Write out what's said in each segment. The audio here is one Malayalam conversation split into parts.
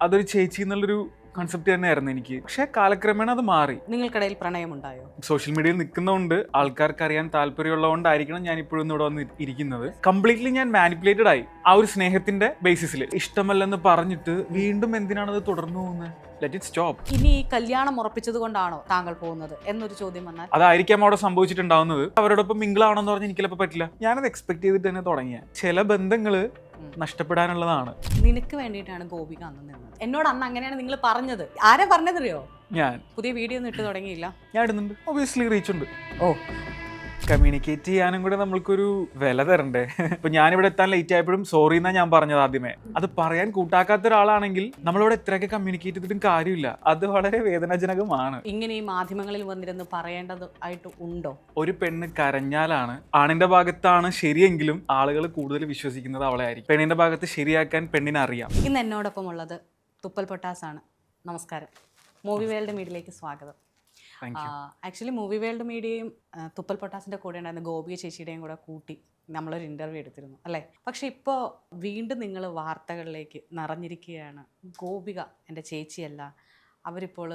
അതൊരു ചേച്ചി എന്നുള്ളൊരു കൺസെപ്റ്റ് തന്നെയായിരുന്നു എനിക്ക്. പക്ഷെ കാലക്രമേണ അത് മാറി. നിങ്ങൾക്കിടയിൽ പ്രണയമുണ്ടായോ? സോഷ്യൽ മീഡിയയിൽ നിൽക്കുന്നതുകൊണ്ട് ആൾക്കാർക്ക് അറിയാൻ താല്പര്യമുള്ളതുകൊണ്ടായിരിക്കണം ഞാൻ ഇപ്പോഴും ഇവിടെ വന്ന് ഇരിക്കുന്നത്. കംപ്ലീറ്റ്ലി ഞാൻ മാനിപ്പുലേറ്റഡ് ആയി ആ ഒരു സ്നേഹത്തിന്റെ ബേസിസിൽ. ഇഷ്ടമല്ലെന്ന് പറഞ്ഞിട്ട് വീണ്ടും എന്തിനാണത് തുടർന്നു പോകുന്നത്? Let it stop. ഇനി ഈ കല്യാണം ഉറപ്പിച്ചത് കൊണ്ടാണോ താങ്കൾ പോകുന്നത് എന്നൊരു ചോദ്യം വന്നാൽ? അതായിരിക്കാം അവിടെ സംഭവിച്ചിട്ടുണ്ടാവുന്നത്. അവരോടൊപ്പം മിങ്കിളാണെന്ന് പറഞ്ഞാൽ എനിക്കിപ്പോൾ പറ്റില്ല. ഞാനത് എക്സ്പെക്ട് ചെയ്തിട്ട് തന്നെ തുടങ്ങിയ ചില ബന്ധങ്ങള് നഷ്ടപ്പെടാനുള്ളതാണ്. നിനക്ക് വേണ്ടിയിട്ടാണ് ഗോപിക അന്ന് നിന്നത്. എന്നോട് അന്ന് അങ്ങനെയാണ് നിങ്ങൾ പറഞ്ഞത്. ആരാ പറഞ്ഞതറിയോ? ഞാൻ പുതിയ വീഡിയോ ഒന്നും ഇട്ട് തുടങ്ങിയില്ല. ഞാൻ ഇടുന്നുണ്ട്, ഒബിയസ്ലി റീച്ച് ഉണ്ട്. ഓ, കമ്മ്യൂണിക്കേറ്റ് ചെയ്യാനും കൂടെ നമ്മൾക്കൊരു വില തരണ്ടേ? ഇപ്പൊ ഞാനിവിടെ എത്താൻ ലേറ്റ് ആയപ്പോഴും സോറി എന്നാ ഞാൻ പറഞ്ഞത് ആദ്യമേ. അത് പറയാൻ കൂട്ടാക്കാത്ത ഒരാളാണെങ്കിൽ നമ്മളിവിടെ എത്രയൊക്കെ കമ്മ്യൂണിക്കേറ്റ് ചെയ്തിട്ടും കാര്യമില്ല. അത് വളരെ വേദനാജനകമാണ്. ഇങ്ങനെ ഈ മാധ്യമങ്ങളിൽ വന്നിരുന്ന് പറയേണ്ടത് ആയിട്ട് ഉണ്ടോ? ഒരു പെണ്ണ് കരഞ്ഞാലാണ് ആണിന്റെ ഭാഗത്താണ് ശരിയെങ്കിലും ആളുകൾ കൂടുതൽ വിശ്വസിക്കുന്നത് അവളെ ആയിരിക്കും. പെണ്ണിന്റെ ഭാഗത്ത് ശരിയാക്കാൻ പെണ്ണിനെ അറിയാം. ഇന്ന് എന്നോടൊപ്പം ഉള്ളത് തുപ്പൽ പൊട്ടാസ് ആണ്. നമസ്കാരം. മൂവി വേൾഡ് മീഡിയയിലേക്ക് സ്വാഗതം. ആക്ച്വലി മൂവി വേൾഡ് മീഡിയയും തുപ്പൽ പൊട്ടാസിൻ്റെ കൂടെ ഉണ്ടായിരുന്ന ഗോപിക ചേച്ചിയുടെയും കൂടെ കൂട്ടി നമ്മളൊരു ഇൻ്റർവ്യൂ എടുത്തിരുന്നു അല്ലേ? പക്ഷെ ഇപ്പോൾ വീണ്ടും നിങ്ങൾ വാർത്തകളിലേക്ക് നിറഞ്ഞിരിക്കുകയാണ്. ഗോപിക എൻ്റെ ചേച്ചിയല്ല, അവരിപ്പോൾ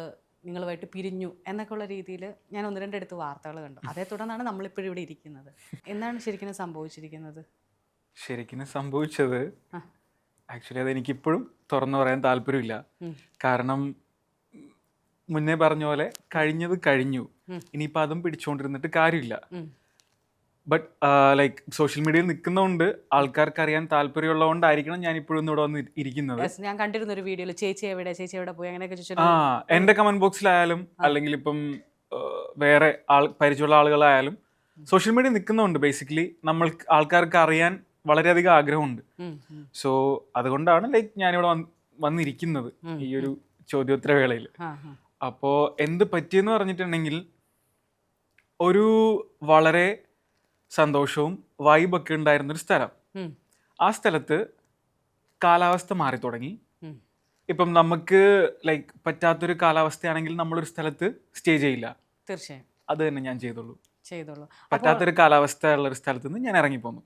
നിങ്ങളുമായിട്ട് പിരിഞ്ഞു എന്നൊക്കെ ഉള്ള രീതിയിൽ ഞാൻ ഒന്ന് രണ്ടിടത്ത് വാർത്തകൾ കണ്ടു. അതേ തുടർന്നാണ് നമ്മളിപ്പോഴും ഇവിടെ ഇരിക്കുന്നത്. എന്താണ് ശരിക്കും സംഭവിച്ചിരിക്കുന്നത്? ശരിക്കും സംഭവിച്ചത് ആക്ച്വലി അതെനിക്കിപ്പോഴും തുറന്നു പറയാൻ താല്പര്യമില്ല. കാരണം മുന്നേ പറഞ്ഞ പോലെ കഴിഞ്ഞത് കഴിഞ്ഞു, ഇനിയിപ്പോൾ അതും പിടിച്ചുകൊണ്ടിരുന്നിട്ട് കാര്യമില്ല. ബട്ട് ലൈക്ക് സോഷ്യൽ മീഡിയയിൽ നിൽക്കുന്നതുകൊണ്ട് ആൾക്കാർക്ക് അറിയാൻ താല്പര്യമുള്ളതുകൊണ്ടായിരിക്കണം ഞാൻ ഇപ്പോഴും ഇവിടെ വന്ന് ഇരിക്കുന്നത്. ഞാൻ കണ്ടിരുന്ന ഒരു വീഡിയോയിൽ ചേച്ചി എവിടെ പോയി അങ്ങനെയൊക്കെ എൻ്റെ കമന്റ് ബോക്സിലായാലും അല്ലെങ്കിൽ ഇപ്പം വേറെ പരിചയമുള്ള ആളുകളായാലും സോഷ്യൽ മീഡിയ നിൽക്കുന്നതുകൊണ്ട് ബേസിക്കലി നമ്മൾക്ക് ആൾക്കാർക്ക് അറിയാൻ വളരെയധികം ആഗ്രഹമുണ്ട്. സോ അതുകൊണ്ടാണ് ലൈക്ക് ഞാനിവിടെ വന്നിരിക്കുന്നത് ഈ ഒരു ചോദ്യോത്തര വേളയിൽ. അപ്പോൾ എന്ത് പറ്റിയെന്ന് പറഞ്ഞിട്ടുണ്ടെങ്കിൽ ഒരു വളരെ സന്തോഷവും വൈബൊക്കെ ഉണ്ടായിരുന്നൊരു സ്ഥലം. ആ സ്ഥലത്ത് കാലാവസ്ഥ മാറി തുടങ്ങി. ഇപ്പം നമുക്ക് ലൈക്ക് പറ്റാത്തൊരു കാലാവസ്ഥയാണെങ്കിൽ നമ്മളൊരു സ്ഥലത്ത് സ്റ്റേ ചെയ്യില്ല. തീർച്ചയായും അത് തന്നെ ഞാൻ ചെയ്തോളൂ. പറ്റാത്തൊരു കാലാവസ്ഥ ഉള്ള ഒരു സ്ഥലത്ത് നിന്ന് ഞാൻ ഇറങ്ങിപ്പോന്നു.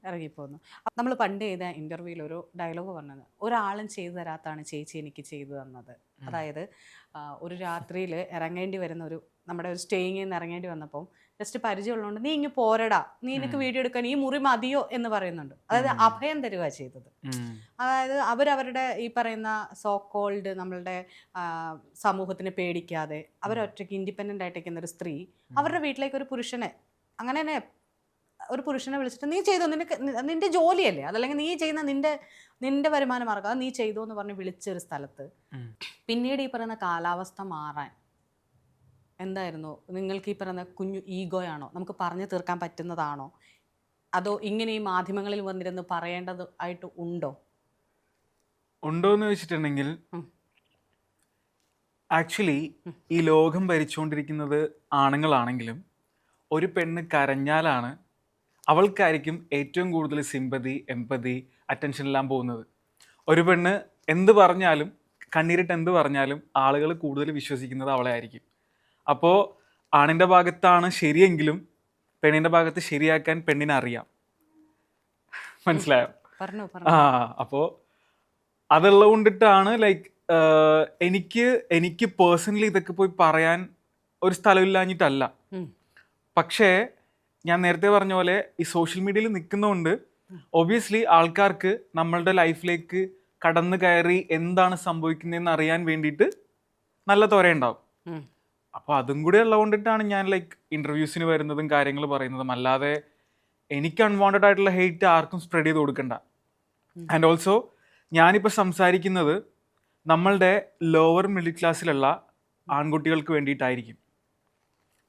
നമ്മൾ പണ്ട് ചെയ്ത ഇന്റർവ്യൂവിൽ ഒരു ഡയലോഗ് പറഞ്ഞത്, ഒരാളും ചെയ്തു തരാത്താണ് ചേച്ചി എനിക്ക് ചെയ്തു തന്നത്. അതായത് ഒരു രാത്രിയിൽ ഇറങ്ങേണ്ടി വരുന്ന നമ്മുടെ ഒരു സ്റ്റേയിങ്ങിൽ നിന്ന് ഇറങ്ങേണ്ടി വന്നപ്പോൾ ജസ്റ്റ് പരിചയമുള്ളതുകൊണ്ട് നീ ഇങ്ങ് പോരടാ, നീ എനിക്ക് വീഡിയോ എടുക്കാൻ ഈ മുറി മതിയോ എന്ന് പറയുന്നുണ്ട്. അതായത് അഭയം തരുക ചെയ്തത്. അതായത് അവരവരുടെ ഈ പറയുന്ന സോ കോൾഡ് നമ്മളുടെ സമൂഹത്തിനെ പേടിക്കാതെ അവരൊറ്റയ്ക്ക് ഇൻഡിപെൻഡൻ്റ് ആയിട്ടിരിക്കുന്ന ഒരു സ്ത്രീ അവരുടെ വീട്ടിലേക്ക് ഒരു പുരുഷനെ അങ്ങനെ തന്നെ ഒരു പുരുഷനെ വിളിച്ചിട്ട് നീ ചെയ്തോ, നിന്റെ ജോലിയല്ലേ അതല്ലെങ്കിൽ നീ ചെയ്യുന്ന നിന്റെ വരുമാന മാർഗം അത് നീ ചെയ്തോ എന്ന് പറഞ്ഞ് വിളിച്ചൊരു സ്ഥലത്ത് പിന്നീട് ഈ പറയുന്ന കാലാവസ്ഥ മാറാൻ എന്തായിരുന്നു നിങ്ങൾക്ക് ഈ പറയുന്ന കുഞ്ഞു ഈഗോയാണോ, നമുക്ക് പറഞ്ഞു തീർക്കാൻ പറ്റുന്നതാണോ, അതോ ഇങ്ങനെ ഈ മാധ്യമങ്ങളിൽ വന്നിരുന്ന് പറയേണ്ടത് ആയിട്ട് ഉണ്ടോയെന്ന് വെച്ചിട്ടുണ്ടെങ്കിൽ ആക്ച്വലി ഈ ലോകം ഭരിച്ചുകൊണ്ടിരിക്കുന്നത് ആണുങ്ങളാണെങ്കിലും ഒരു പെണ്ണ് കരഞ്ഞാലാണ് അവൾക്കായിരിക്കും ഏറ്റവും കൂടുതൽ സിമ്പതി, എമ്പതി, അറ്റൻഷൻ എല്ലാം പോകുന്നത്. ഒരു പെണ്ണ് എന്ത് പറഞ്ഞാലും കണ്ണീരിട്ട് എന്ത് പറഞ്ഞാലും ആളുകൾ കൂടുതൽ വിശ്വസിക്കുന്നത് അവളെ ആയിരിക്കും. അപ്പോൾ ആണിൻ്റെ ഭാഗത്താണ് ശരിയെങ്കിലും പെണ്ണിൻ്റെ ഭാഗത്ത് ശരിയാക്കാൻ പെണ്ണിനെ അറിയാം. മനസ്സിലായോ? അപ്പോൾ അതുള്ളത് കൊണ്ടിട്ടാണ് ലൈക്ക് എനിക്ക് പേഴ്സണലി ഇതൊക്കെ പോയി പറയാൻ ഒരു സ്ഥലമില്ലാഞ്ഞിട്ടല്ല. പക്ഷേ ഞാൻ നേരത്തെ പറഞ്ഞ പോലെ ഈ സോഷ്യൽ മീഡിയയിൽ നിൽക്കുന്നതുകൊണ്ട് ഒബ്വിയസ്ലി ആൾക്കാർക്ക് നമ്മളുടെ ലൈഫിലേക്ക് കടന്നു കയറി എന്താണ് സംഭവിക്കുന്നതെന്ന് അറിയാൻ വേണ്ടിയിട്ട് നല്ല ത്വരയുണ്ടാവും. അപ്പോൾ അതും കൂടെ ഉള്ളതുകൊണ്ടിട്ടാണ് ഞാൻ ലൈക്ക് ഇൻ്റർവ്യൂസിന് വരുന്നതും കാര്യങ്ങൾ പറയുന്നതും. അല്ലാതെ എനിക്ക് അൺവാണ്ടഡ് ആയിട്ടുള്ള ഹെയ്റ്റ് ആർക്കും സ്പ്രെഡ് ചെയ്ത് കൊടുക്കണ്ട. ആൻഡ് ഓൾസോ ഞാനിപ്പോൾ സംസാരിക്കുന്നത് നമ്മളുടെ ലോവർ മിഡിൽ ക്ലാസ്സിലുള്ള ആൺകുട്ടികൾക്ക് വേണ്ടിയിട്ടായിരിക്കും.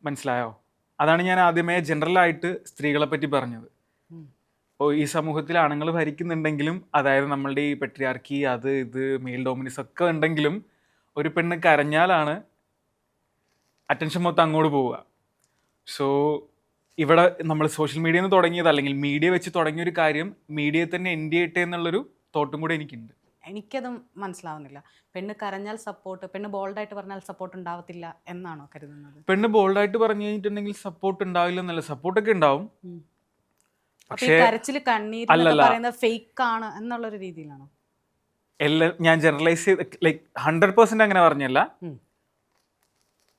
മനസ്സിലായോ? അതാണ് ഞാൻ ആദ്യമേ ജനറലായിട്ട് സ്ത്രീകളെ പറ്റി പറഞ്ഞത്. ഇപ്പോൾ ഈ സമൂഹത്തിൽ ആണുങ്ങൾ ഭരിക്കുന്നുണ്ടെങ്കിലും അതായത് നമ്മളുടെ ഈ പെട്രിയാർക്കി അത് ഇത് മെയിൽ ഡോമിനൻസ് ഒക്കെ ഉണ്ടെങ്കിലും ഒരു പെണ്ണ് കരഞ്ഞാലാണ് അറ്റൻഷൻ മൊത്തം അങ്ങോട്ട് പോവുക. സോ ഇവിടെ നമ്മൾ സോഷ്യൽ മീഡിയയിൽ നിന്ന് തുടങ്ങിയത് അല്ലെങ്കിൽ മീഡിയ വെച്ച് തുടങ്ങിയൊരു കാര്യം മീഡിയയെ തന്നെ എൻഡ് ചെയ്യട്ടെ എന്നുള്ളൊരു തോട്ടും കൂടെ എനിക്കുണ്ട്. എനിക്കതും മനസ്സിലാവുന്നില്ല. പെണ്ണ് കരഞ്ഞാൽ സപ്പോർട്ട്, പെണ്ണ് ബോൾഡായിട്ട് പറഞ്ഞാൽ സപ്പോർട്ട് ഉണ്ടാവത്തില്ല എന്നാണോ കരുതുന്നത്? പെണ്ണ് ബോൾഡായിട്ട് പറഞ്ഞു കഴിഞ്ഞിട്ടുണ്ടെങ്കിൽ സപ്പോർട്ട് ഉണ്ടാവില്ല എന്നല്ല, സപ്പോർട്ടൊക്കെ ഉണ്ടാവും. പക്ഷേ കരച്ചിൽ കണ്ണീര് പറയുന്നത് ഫേക്ക് ആണ് എന്നുള്ളൊരു രീതിയിലാണോ? എല്ലാം ഞാൻ ജനറലൈസ് ചെയ്ത് ലൈക്ക് 100% അങ്ങനെ പറഞ്ഞല്ല. ഉം.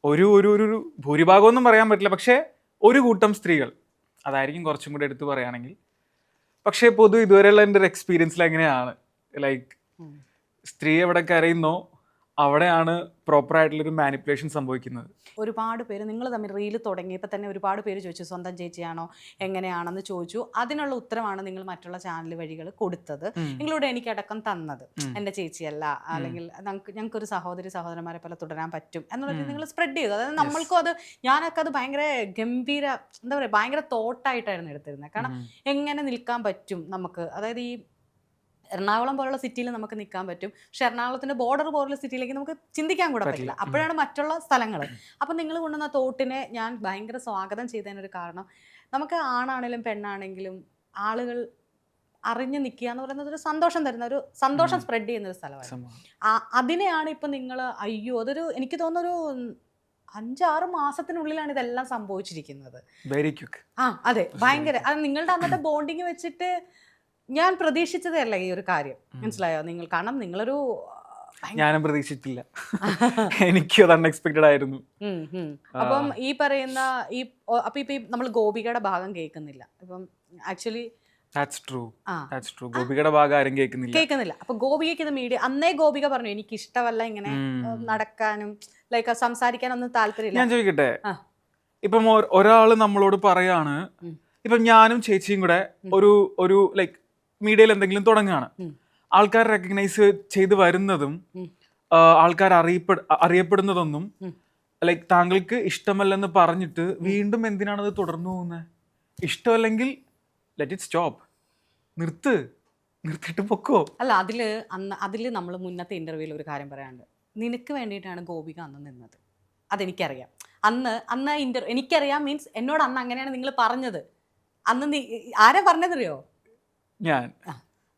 ഒരു ഒരു ഒരു ഒരു ഭൂരിഭാഗമൊന്നും പറയാൻ പറ്റില്ല, പക്ഷേ ഒരു കൂട്ടം സ്ത്രീകൾ, അതായിരിക്കും കുറച്ചും കൂടി എടുത്ത് പറയുകയാണെങ്കിൽ. പക്ഷേ പൊതു ഇതുവരെയുള്ള എൻ്റെ ഒരു എക്സ്പീരിയൻസിൽ എങ്ങനെയാണ്, ലൈക്ക് ഉം. സ്ത്രീ എവിടെ കരയുന്നോ അവിടെയാണ് പ്രോപ്പറായിട്ടുള്ളൊരു മാനിപ്പുലേഷൻ സംഭവിക്കുന്നത്. ഒരുപാട് പേര് നിങ്ങൾ തമ്മിൽ റീല് തുടങ്ങിയപ്പോൾ തന്നെ ഒരുപാട് പേര് ചോദിച്ചു സ്വന്തം ചേച്ചിയാണോ എങ്ങനെയാണെന്ന് ചോദിച്ചു. അതിനുള്ള ഉത്തരമാണ് നിങ്ങൾ മറ്റുള്ള ചാനൽ വഴികൾ കൊടുത്തത്, നിങ്ങളോട് എനിക്കടക്കം തന്നത്. എൻ്റെ ചേച്ചിയല്ല, അല്ലെങ്കിൽ ഞങ്ങൾക്കൊരു സഹോദരന്മാരെ പോലെ തുടരാൻ പറ്റും എന്നുള്ളത് നിങ്ങൾ സ്പ്രെഡ് ചെയ്തു. അതായത് നമ്മൾക്കും അത്, ഞാനൊക്കെ അത് ഭയങ്കര ഗംഭീര, എന്താ പറയുക, ഭയങ്കര തോട്ടായിട്ടായിരുന്നു എടുത്തിരുന്നത്. കാരണം എങ്ങനെ നിൽക്കാൻ പറ്റും നമുക്ക്, അതായത് ഈ എറണാകുളം പോലുള്ള സിറ്റിയിൽ നമുക്ക് നിൽക്കാൻ പറ്റും, പക്ഷെ എറണാകുളത്തിന്റെ ബോർഡർ പോലുള്ള സിറ്റിയിലേക്ക് നമുക്ക് ചിന്തിക്കാൻ കൂടെ പറ്റില്ല. അപ്പോഴാണ് മറ്റുള്ള സ്ഥലങ്ങൾ. അപ്പം നിങ്ങൾ കൊണ്ടുവന്ന തോട്ടിനെ ഞാൻ ഭയങ്കര സ്വാഗതം ചെയ്തതിനൊരു കാരണം, നമുക്ക് ആണാണെങ്കിലും പെണ്ണാണെങ്കിലും ആളുകൾ അറിഞ്ഞു നിൽക്കുക എന്ന് പറയുന്നത് ഒരു സന്തോഷം തരുന്ന, ഒരു സന്തോഷം സ്പ്രെഡ് ചെയ്യുന്ന ഒരു സ്ഥലമാണ്. അതിനെയാണ് ഇപ്പം നിങ്ങൾ, അയ്യോ, അതൊരു എനിക്ക് തോന്നുന്നൊരു 5-6 മാസത്തിനുള്ളിലാണ് ഇതെല്ലാം സംഭവിച്ചിരിക്കുന്നത്. Very quick. അതെ, ഭയങ്കര. അത് നിങ്ങളുടെ അന്നത്തെ ബോണ്ടിങ് വെച്ചിട്ട് ഞാൻ പ്രതീക്ഷിച്ചതേ അല്ല ഈ ഒരു കാര്യം, മനസ്സിലായോ നിങ്ങൾ? കാരണം നിങ്ങളൊരു, ഞാനും പ്രതീക്ഷിച്ചില്ല, എനിക്കും അത് അൺഎക്സ്പെക്റ്റഡ് ആയിരുന്നു. അപ്പം ഈ പറയുന്ന അപ്പൊ ഇപ്പൊ നമ്മൾ ഗോപികയുടെ ഭാഗം കേൾക്കുന്നില്ല. ഇപ്പം ആക്ച്വലി ഗോപികയുടെ ഭാഗം ആരും കേൾക്കുന്നില്ല. അപ്പൊ ഗോപികയ്ക്ക് ഇത് മീഡിയ, അന്നേ ഗോപിക പറഞ്ഞു എനിക്ക് ഇഷ്ടമല്ല ഇങ്ങനെ നടക്കാനും ലൈക്ക് സംസാരിക്കാനൊന്നും താല്പര്യമില്ല. ഞാൻ ചോദിക്കട്ടെ, ഇപ്പം ഒരാള് നമ്മളോട് പറയാണ്, ഇപ്പം ഞാനും ചേച്ചിയും കൂടെ ഒരു ലൈക്ക് മീഡിയയിൽ എന്തെങ്കിലും തുടങ്ങുകയാണ്, ആൾക്കാർ റെക്കഗ്നൈസ് ചെയ്ത് വരുന്നതും ആൾക്കാർ അറിയപ്പെടുന്നതൊന്നും ലൈക്ക് താങ്കൾക്ക് ഇഷ്ടമല്ലെന്ന് പറഞ്ഞിട്ട് വീണ്ടും എന്തിനാണത് തുടർന്നു പോകുന്നത്? ഇഷ്ടമല്ലെങ്കിൽ ലെറ്റ് ഇറ്റ് സ്റ്റോപ്പ്, നിർത്തിയിട്ട് പൊക്കോ. അല്ല, അതില് നമ്മൾ മുന്നത്തെ ഇന്റർവ്യൂവിൽ ഒരു കാര്യം പറയാനുണ്ട്. നിനക്ക് വേണ്ടിയിട്ടാണ് ഗോപിക അന്ന് നിന്നത്, അതെനിക്കറിയാം. അന്ന് എനിക്കറിയാം മീൻസ് എന്നോട് അന്ന് അങ്ങനെയാണ് നിങ്ങൾ പറഞ്ഞത്. അന്ന് ആരാ പറഞ്ഞതറിയോ? ഞാൻ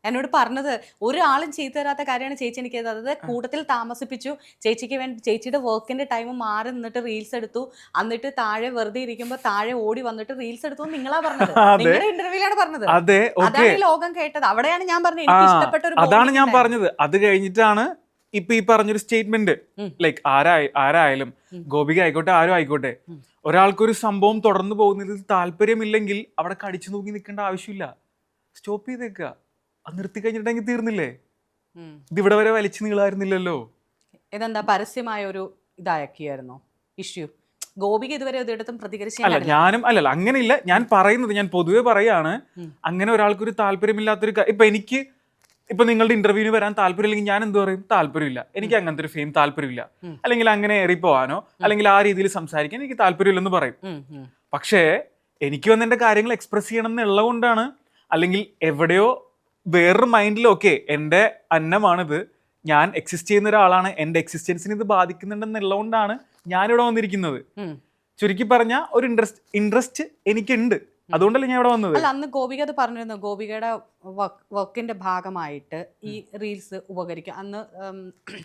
എന്നോട് പറഞ്ഞത് ഒരാളും ചെയ്തു തരാത്ത കാര്യമാണ് ചേച്ചി എനിക്ക് ചെയ്തത്. അതായത് കൂട്ടത്തിൽ താമസിപ്പിച്ചു, ചേച്ചിക്ക് വേണ്ടി ചേച്ചിയുടെ വർക്കിന്റെ ടൈം മാറി നിന്നിട്ട് റീൽസ് എടുത്തു, എന്നിട്ട് താഴെ വെറുതെ ഇരിക്കുമ്പോൾ താഴെ ഓടി വന്നിട്ട് റീൽസ് എടുത്തു നിങ്ങളാ പറഞ്ഞത്, നിങ്ങളുടെ ഇന്റർവ്യൂലാണ് പറഞ്ഞത്. അതാണ് ലോകം കേട്ടത്. അവിടെയാണ് ഞാൻ പറഞ്ഞത് എനിക്ക് ഇഷ്ടപ്പെട്ട ഒരു, അതാണ് ഞാൻ പറഞ്ഞത്. അത് കഴിഞ്ഞിട്ടാണ് ഇപ്പൊ ഈ പറഞ്ഞൊരു സ്റ്റേറ്റ്മെന്റ്, ലൈക്ക് ആരായാലും ഗോപിക ആയിക്കോട്ടെ ആരും ആയിക്കോട്ടെ, ഒരാൾക്കൊരു സംഭവം തുടർന്നു പോകുന്നതിൽ താല്പര്യമില്ലെങ്കിൽ അവിടെ കടിച്ചു നോക്കി നിൽക്കേണ്ട ആവശ്യമില്ല, സ്റ്റോപ്പ് ചെയ്തേക്കുക. അത് നിർത്തി കഴിഞ്ഞിട്ടെങ്കിൽ തീർന്നില്ലേ? ഇതിവിടെ വരെ വലിച്ചു നീളായിരുന്നില്ലല്ലോ. ഇതെന്താ പരസ്യമായ ഒരു ഇതാക്കിയായിരുന്നോ ഇഷ്യൂ? ഗോപിക ഇതുവരെ ഇതെടുത്തും പ്രതികരിച്ചു. അല്ല, ഞാനും അല്ലല്ല അങ്ങനെയില്ല, ഞാൻ പറയുന്നത്, ഞാൻ പൊതുവെ പറയാണ്, അങ്ങനെ ഒരാൾക്കൊരു താല്പര്യമില്ലാത്തൊരു ഇപ്പൊ നിങ്ങളുടെ ഇന്റർവ്യൂവിന് വരാൻ താല്പര്യമില്ലെങ്കിൽ ഞാൻ എന്ത് പറയും? താല്പര്യമില്ല, എനിക്ക് അങ്ങനത്തെ ഒരു ഫെയിം താല്പര്യമില്ല, അല്ലെങ്കിൽ അങ്ങനെ ഏറിപ്പോവാനോ അല്ലെങ്കിൽ ആ രീതിയിൽ സംസാരിക്കാൻ എനിക്ക് താല്പര്യമില്ലെന്ന് പറയും. പക്ഷേ എനിക്ക് വന്ന് എൻ്റെ കാര്യങ്ങൾ എക്സ്പ്രസ് ചെയ്യണം എന്നുള്ള കൊണ്ടാണ്, അല്ലെങ്കിൽ എവിടെയോ വേറൊരു മൈൻഡിലൊക്കെ എൻ്റെ അന്നമാണിത്, ഞാൻ എക്സിസ്റ്റ് ചെയ്യുന്ന ഒരാളാണ്, എൻ്റെ എക്സിസ്റ്റൻസിന് ഇത് ബാധിക്കുന്നുണ്ടെന്നുള്ളതുകൊണ്ടാണ് ഞാനിവിടെ വന്നിരിക്കുന്നത്. ചുരുക്കി പറഞ്ഞ ഒരു ഇൻട്രസ്റ്റ് എനിക്കുണ്ട്, അതുകൊണ്ടല്ലേ ഞാൻ ഇവിടെ വന്നത്. അല്ല, അന്ന് ഗോപിക അത് പറഞ്ഞിരുന്നു, ഗോപികയുടെ വർക്കിന്റെ ഭാഗമായിട്ട് ഈ റീൽസ് ഉപകരിക്കും. അന്ന്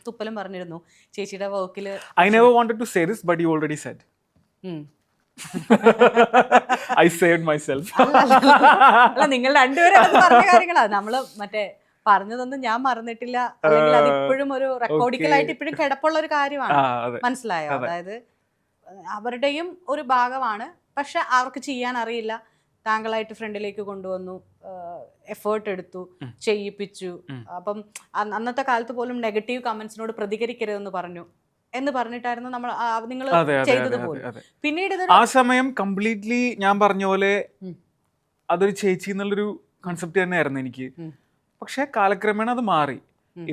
തുപ്പലും പറഞ്ഞിരുന്നു ചേച്ചിയുടെ വർക്കില്. I never wanted to say this, but you already said. I saved myself. അല്ല, നിങ്ങൾ രണ്ടുപേരും പറഞ്ഞ കാര്യങ്ങളാ. നമ്മള് മറ്റേ പറഞ്ഞതൊന്നും ഞാൻ മറന്നിട്ടില്ല, അല്ലെങ്കിൽ അത് ഇപ്പോഴും ഒരു റെക്കോർഡിക്കലായിട്ട് ഇപ്പോഴും കിടപ്പുള്ള ഒരു കാര്യമാണ്, മനസ്സിലായോ? അതായത് അവരുടെയും ഒരു ഭാഗമാണ്, പക്ഷെ അവർക്ക് ചെയ്യാൻ അറിയില്ല. താങ്കളായിട്ട് ഫ്രണ്ടിലേക്ക് കൊണ്ടുവന്നു, എഫേർട്ട് എടുത്തു, ചെയ്യിപ്പിച്ചു. അപ്പം അന്നത്തെ കാലത്ത് പോലും നെഗറ്റീവ് കമന്റ്സിനോട് പ്രതികരിക്കരുതെന്ന് പറഞ്ഞു എന്ന് പറഞ്ഞിട്ടായിരുന്നു നിങ്ങൾ ചെയ്തത് പോലും. പിന്നീട് ആ സമയം കംപ്ലീറ്റ്ലി ഞാൻ പറഞ്ഞ പോലെ അതൊരു ചേച്ചി എന്നുള്ളൊരു കൺസെപ്റ്റ് തന്നെയായിരുന്നു എനിക്ക്. പക്ഷെ കാലക്രമേണ അത് മാറി,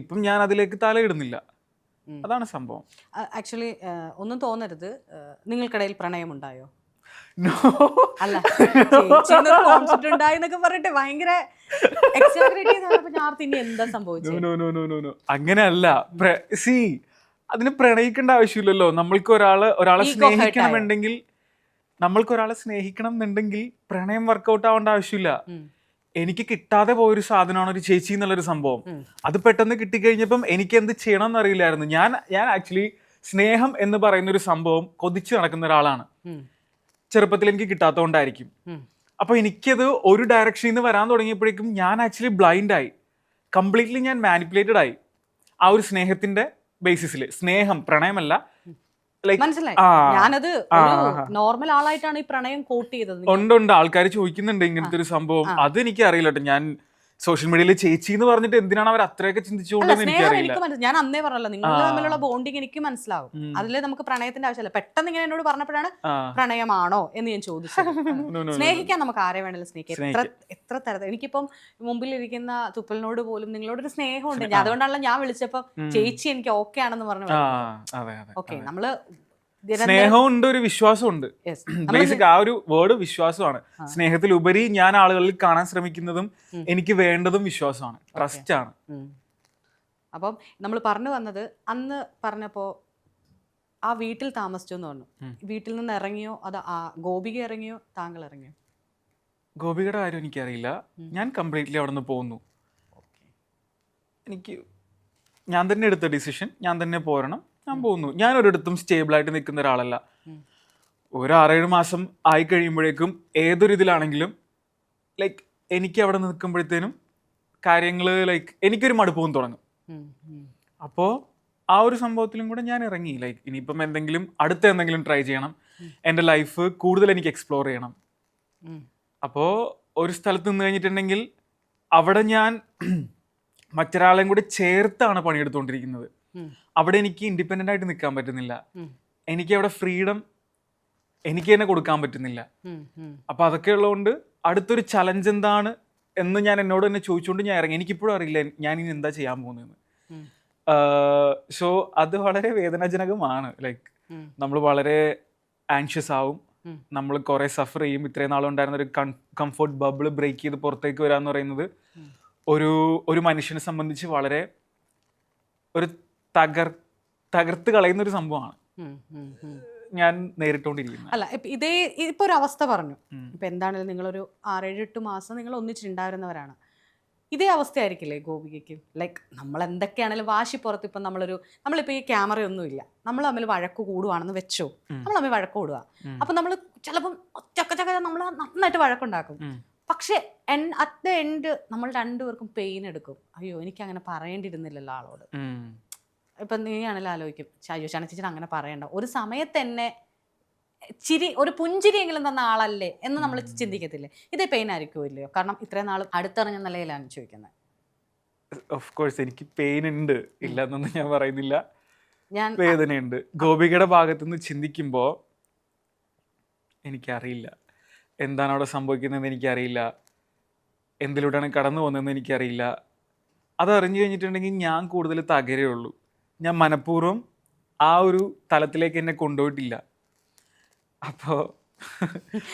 ഇപ്പം ഞാൻ അതിലേക്ക് തലയിടുന്നില്ല, അതാണ് സംഭവം. ആക്ച്വലി ഒന്നും തോന്നരുത്, നിങ്ങൾക്കിടയിൽ പ്രണയമുണ്ടായോ? അല്ല, കോൺസെപ്റ്റ് ഉണ്ടായി എന്നൊക്കെ പറഞ്ഞിട്ട് ഭയങ്കര എന്താ സംഭവിച്ചത്? അങ്ങനെയല്ല. സി, അതിന് പ്രണയിക്കേണ്ട ആവശ്യമില്ലല്ലോ. നമ്മൾക്ക് ഒരാളെ സ്നേഹിക്കണം എന്നുണ്ടെങ്കിൽ പ്രണയം വർക്കൗട്ട് ആവേണ്ട ആവശ്യമില്ല. എനിക്ക് കിട്ടാതെ പോയൊരു സാധനമാണ് ഒരു ചേച്ചി എന്നുള്ളൊരു സംഭവം. അത് പെട്ടെന്ന് കിട്ടിക്കഴിഞ്ഞപ്പം എനിക്ക് എന്ത് ചെയ്യണം എന്നറിയില്ലായിരുന്നു. ഞാൻ ആക്ച്വലി സ്നേഹം എന്ന് പറയുന്ന ഒരു സംഭവം കൊതിച്ചു നടക്കുന്ന ഒരാളാണ്. ചെറുപ്പത്തിൽ എനിക്ക് കിട്ടാത്തതുകൊണ്ടായിരിക്കും. അപ്പൊ എനിക്കത് ഒരു ഡയറക്ഷനിൽ നിന്ന് വരാൻ തുടങ്ങിയപ്പോഴേക്കും ഞാൻ ആക്ച്വലി ബ്ലൈൻഡ് ആയി, കംപ്ലീറ്റ്ലി ഞാൻ മാനിപ്പുലേറ്റഡ് ആയി. ആ ഒരു സ്നേഹത്തിന്റെ ബേസിസിൽ, സ്നേഹം പ്രണയമല്ല, ലൈക്ക് മനസ്സിലായി. ആ ഞാനത് ആ ഒരു ആ. നോർമൽ ആളായിട്ടാണ് ഈ പ്രണയം കോട്ട് ചെയ്തത്. ഉണ്ട് ആൾക്കാർ ചോദിക്കുന്നുണ്ട് ഇങ്ങനത്തെ ഒരു സംഭവം. അത് എനിക്ക് അറിയില്ല കേട്ടോ. ഞാൻ സോഷ്യൽ മീഡിയയിൽ ചേച്ചി എന്ന് പറഞ്ഞിട്ട് എന്തിനാണ് അവർ അത്രയൊക്കെ അല്ല, ചിന്തിച്ചുകൊണ്ടെന്ന് സ്നേഹം എനിക്കറിയില്ല. എനിക്ക് ഞാൻ അന്നേ പറഞ്ഞല്ലോ, നിങ്ങൾ തമ്മിലുള്ള ബോണ്ടിങ് എനിക്ക് മനസ്സിലാവും. അതിൽ നമുക്ക് പ്രണയത്തിന്റെ ആവശ്യമില്ല. പെട്ടെന്ന് ഇങ്ങനെ എന്നോട് പറഞ്ഞപ്പോഴാണ് പ്രണയമാണോ എന്ന് ഞാൻ ചോദിച്ചത്. സ്നേഹിക്കാൻ നമുക്ക് ആരെ വേണമെങ്കിലും സ്നേഹിക്കാം. എത്ര തരത്തിൽ. എനിക്കിപ്പം മുമ്പിലിരിക്കുന്ന തുപ്പലിനോട് പോലും നിങ്ങളോടൊരു സ്നേഹമുണ്ട്. അതുകൊണ്ടാണല്ലോ ഞാൻ വിളിച്ചപ്പോ ചേച്ചി എനിക്ക് ഓക്കെ ആണെന്ന് പറഞ്ഞു. ഓക്കെ, നമ്മള് സ്നേഹവും ഉണ്ട്, ഒരു വിശ്വാസം ഉണ്ട്. ബേസിക് ആ ഒരു വേർഡ് വിശ്വാസമാണ്. സ്നേഹത്തിലുപരി ഞാൻ ആളുകളിൽ കാണാൻ ശ്രമിക്കുന്നതും എനിക്ക് വേണ്ടതും വിശ്വാസമാണ്, ട്രസ്റ്റ് ആണ്. അപ്പം നമ്മൾ പറഞ്ഞു വന്നത്, അന്ന് പറഞ്ഞപ്പോ ആ വീട്ടിൽ താമസിച്ചു എന്ന് പറഞ്ഞു. വീട്ടിൽ നിന്ന് ഇറങ്ങിയോ അത് ഗോപിക ഇറങ്ങിയോ താങ്കൾ ഇറങ്ങിയോ? ഗോപികയുടെ കാര്യം എനിക്കറിയില്ല. ഞാൻ കംപ്ലീറ്റ്ലി അവിടെ നിന്ന് പോകുന്നു. ഞാൻ തന്നെ എടുത്ത ഡിസിഷൻ, ഞാൻ തന്നെ പോരണം, ഞാൻ പോകുന്നു. ഞാൻ ഒരിടത്തും സ്റ്റേബിളായിട്ട് നിൽക്കുന്ന ഒരാളല്ല. ഒരു 6-7 മാസം ആയി കഴിയുമ്പോഴേക്കും ഏതൊരു ഇതിലാണെങ്കിലും ലൈക്ക് എനിക്ക് അവിടെ നിൽക്കുമ്പോഴത്തേനും കാര്യങ്ങൾ ലൈക്ക് എനിക്കൊരു മടുപ്പവും തുടങ്ങും. അപ്പോൾ ആ ഒരു സംഭവത്തിലും കൂടെ ഞാൻ ഇറങ്ങി. ലൈക്ക് ഇനിയിപ്പം അടുത്ത എന്തെങ്കിലും ട്രൈ ചെയ്യണം, എൻ്റെ ലൈഫ് കൂടുതൽ എനിക്ക് എക്സ്പ്ലോർ ചെയ്യണം. അപ്പോൾ ഒരു സ്ഥലത്ത് നിന്ന് കഴിഞ്ഞിട്ടുണ്ടെങ്കിൽ അവിടെ ഞാൻ മറ്റൊരാളെയും കൂടി ചേർത്താണ് പണിയെടുത്തുകൊണ്ടിരിക്കുന്നത്. അവിടെ എനിക്ക് ഇൻഡിപെൻഡൻ്റ് ആയിട്ട് നിൽക്കാൻ പറ്റുന്നില്ല. എനിക്ക് അവിടെ ഫ്രീഡം എനിക്ക് തന്നെ കൊടുക്കാൻ പറ്റുന്നില്ല. അപ്പം അതൊക്കെ ഉള്ളതുകൊണ്ട് അടുത്തൊരു ചലഞ്ച് എന്താണ് എന്ന് ഞാൻ എന്നോട് തന്നെ ചോദിച്ചുകൊണ്ട് ഞാൻ ഇറങ്ങി. എനിക്കിപ്പോഴും അറിയില്ല ഞാൻ ഇനി എന്താ ചെയ്യാൻ പോകുന്നതെന്ന്. സോ അത് വളരെ വേദനാജനകമാണ്. ലൈക്ക് നമ്മൾ വളരെ ആൻഷ്യസ് ആവും, നമ്മൾ കുറെ സഫർ ചെയ്യും. ഇത്രയും നാളുണ്ടായിരുന്ന ഒരു കംഫർട്ട് ബബിൾ ബ്രേക്ക് ചെയ്ത് പുറത്തേക്ക് വരാന്ന് പറയുന്നത് ഒരു മനുഷ്യനെ സംബന്ധിച്ച് വളരെ ഒരു തകർത്ത് കളയുന്ന ഒരു സംഭവമാണ് ഞാൻ നേരിട്ടുകൊണ്ടിരിക്കുന്നത്. അല്ല, ഇപ്പൊ ഒരു അവസ്ഥ പറഞ്ഞു. ഇപ്പൊ എന്താണെങ്കിലും നിങ്ങളൊരു 6-7-8 മാസം നിങ്ങൾ ഒന്നിച്ചിട്ടുണ്ടായിരുന്നവരാണ്. ഇതേ അവസ്ഥയായിരിക്കില്ലേ ഗോപികയ്ക്ക്? ലൈക്ക് നമ്മൾ എന്തൊക്കെയാണെങ്കിലും വാശിപ്പുറത്ത് ഇപ്പം നമ്മളിപ്പോൾ ഈ ക്യാമറയൊന്നും ഇല്ല, നമ്മൾ തമ്മിൽ വഴക്ക് കൂടുവാണെന്ന് വെച്ചോ, നമ്മൾ തമ്മിൽ വഴക്ക് കൂടുക. അപ്പം നമ്മൾ ചിലപ്പം ചക്ക നമ്മൾ നന്നായിട്ട് വഴക്കുണ്ടാക്കും. പക്ഷെ അറ്റ് ദ എൻഡ് നമ്മൾ രണ്ടുപേർക്കും പെയിൻ എടുക്കും. അയ്യോ, എനിക്ക് അങ്ങനെ പറയേണ്ടിയിരുന്നില്ലല്ലോ ആളോട്. ഇപ്പം നീയാണെങ്കിലും ആലോചിക്കും, അയ്യോ ചേച്ചിട്ട് അങ്ങനെ പറയണ്ട, ഒരു സമയത്ത് എന്നെ ഒരു പുഞ്ചിരിയെങ്കിലും തന്ന ആളല്ലേ എന്ന് നമ്മൾ ചിന്തിക്കത്തില്ലേ? ഇതേ പെയിൻ ആയിരിക്കുമോ ഇല്ലയോ? കാരണം ഇത്രയും നാളും അടുത്തറിഞ്ഞ നിലയിലാണ് ചോദിക്കുന്നത്. ഓഫ് കോഴ്സ് എനിക്ക് പെയിൻ ഉണ്ട്, ഇല്ല എന്നൊന്നും ഞാൻ പറയുന്നില്ല. വേദനയുണ്ട്. ഗോപികയുടെ ഭാഗത്തുനിന്ന് ചിന്തിക്കുമ്പോൾ എനിക്കറിയില്ല എന്താണ് അവിടെ സംഭവിക്കുന്നതെന്ന് എനിക്കറിയില്ല, എന്തിലൂടെയാണ് കടന്നു പോകുന്നതെന്ന് എനിക്കറിയില്ല. അതറിഞ്ഞു കഴിഞ്ഞിട്ടുണ്ടെങ്കിൽ ഞാൻ കൂടുതൽ തകരുള്ളൂ. ഞാൻ മനഃപൂർവ്വം ആ ഒരു തലത്തിലേക്ക് എന്നെ കൊണ്ടുപോയിട്ടില്ല. അപ്പോൾ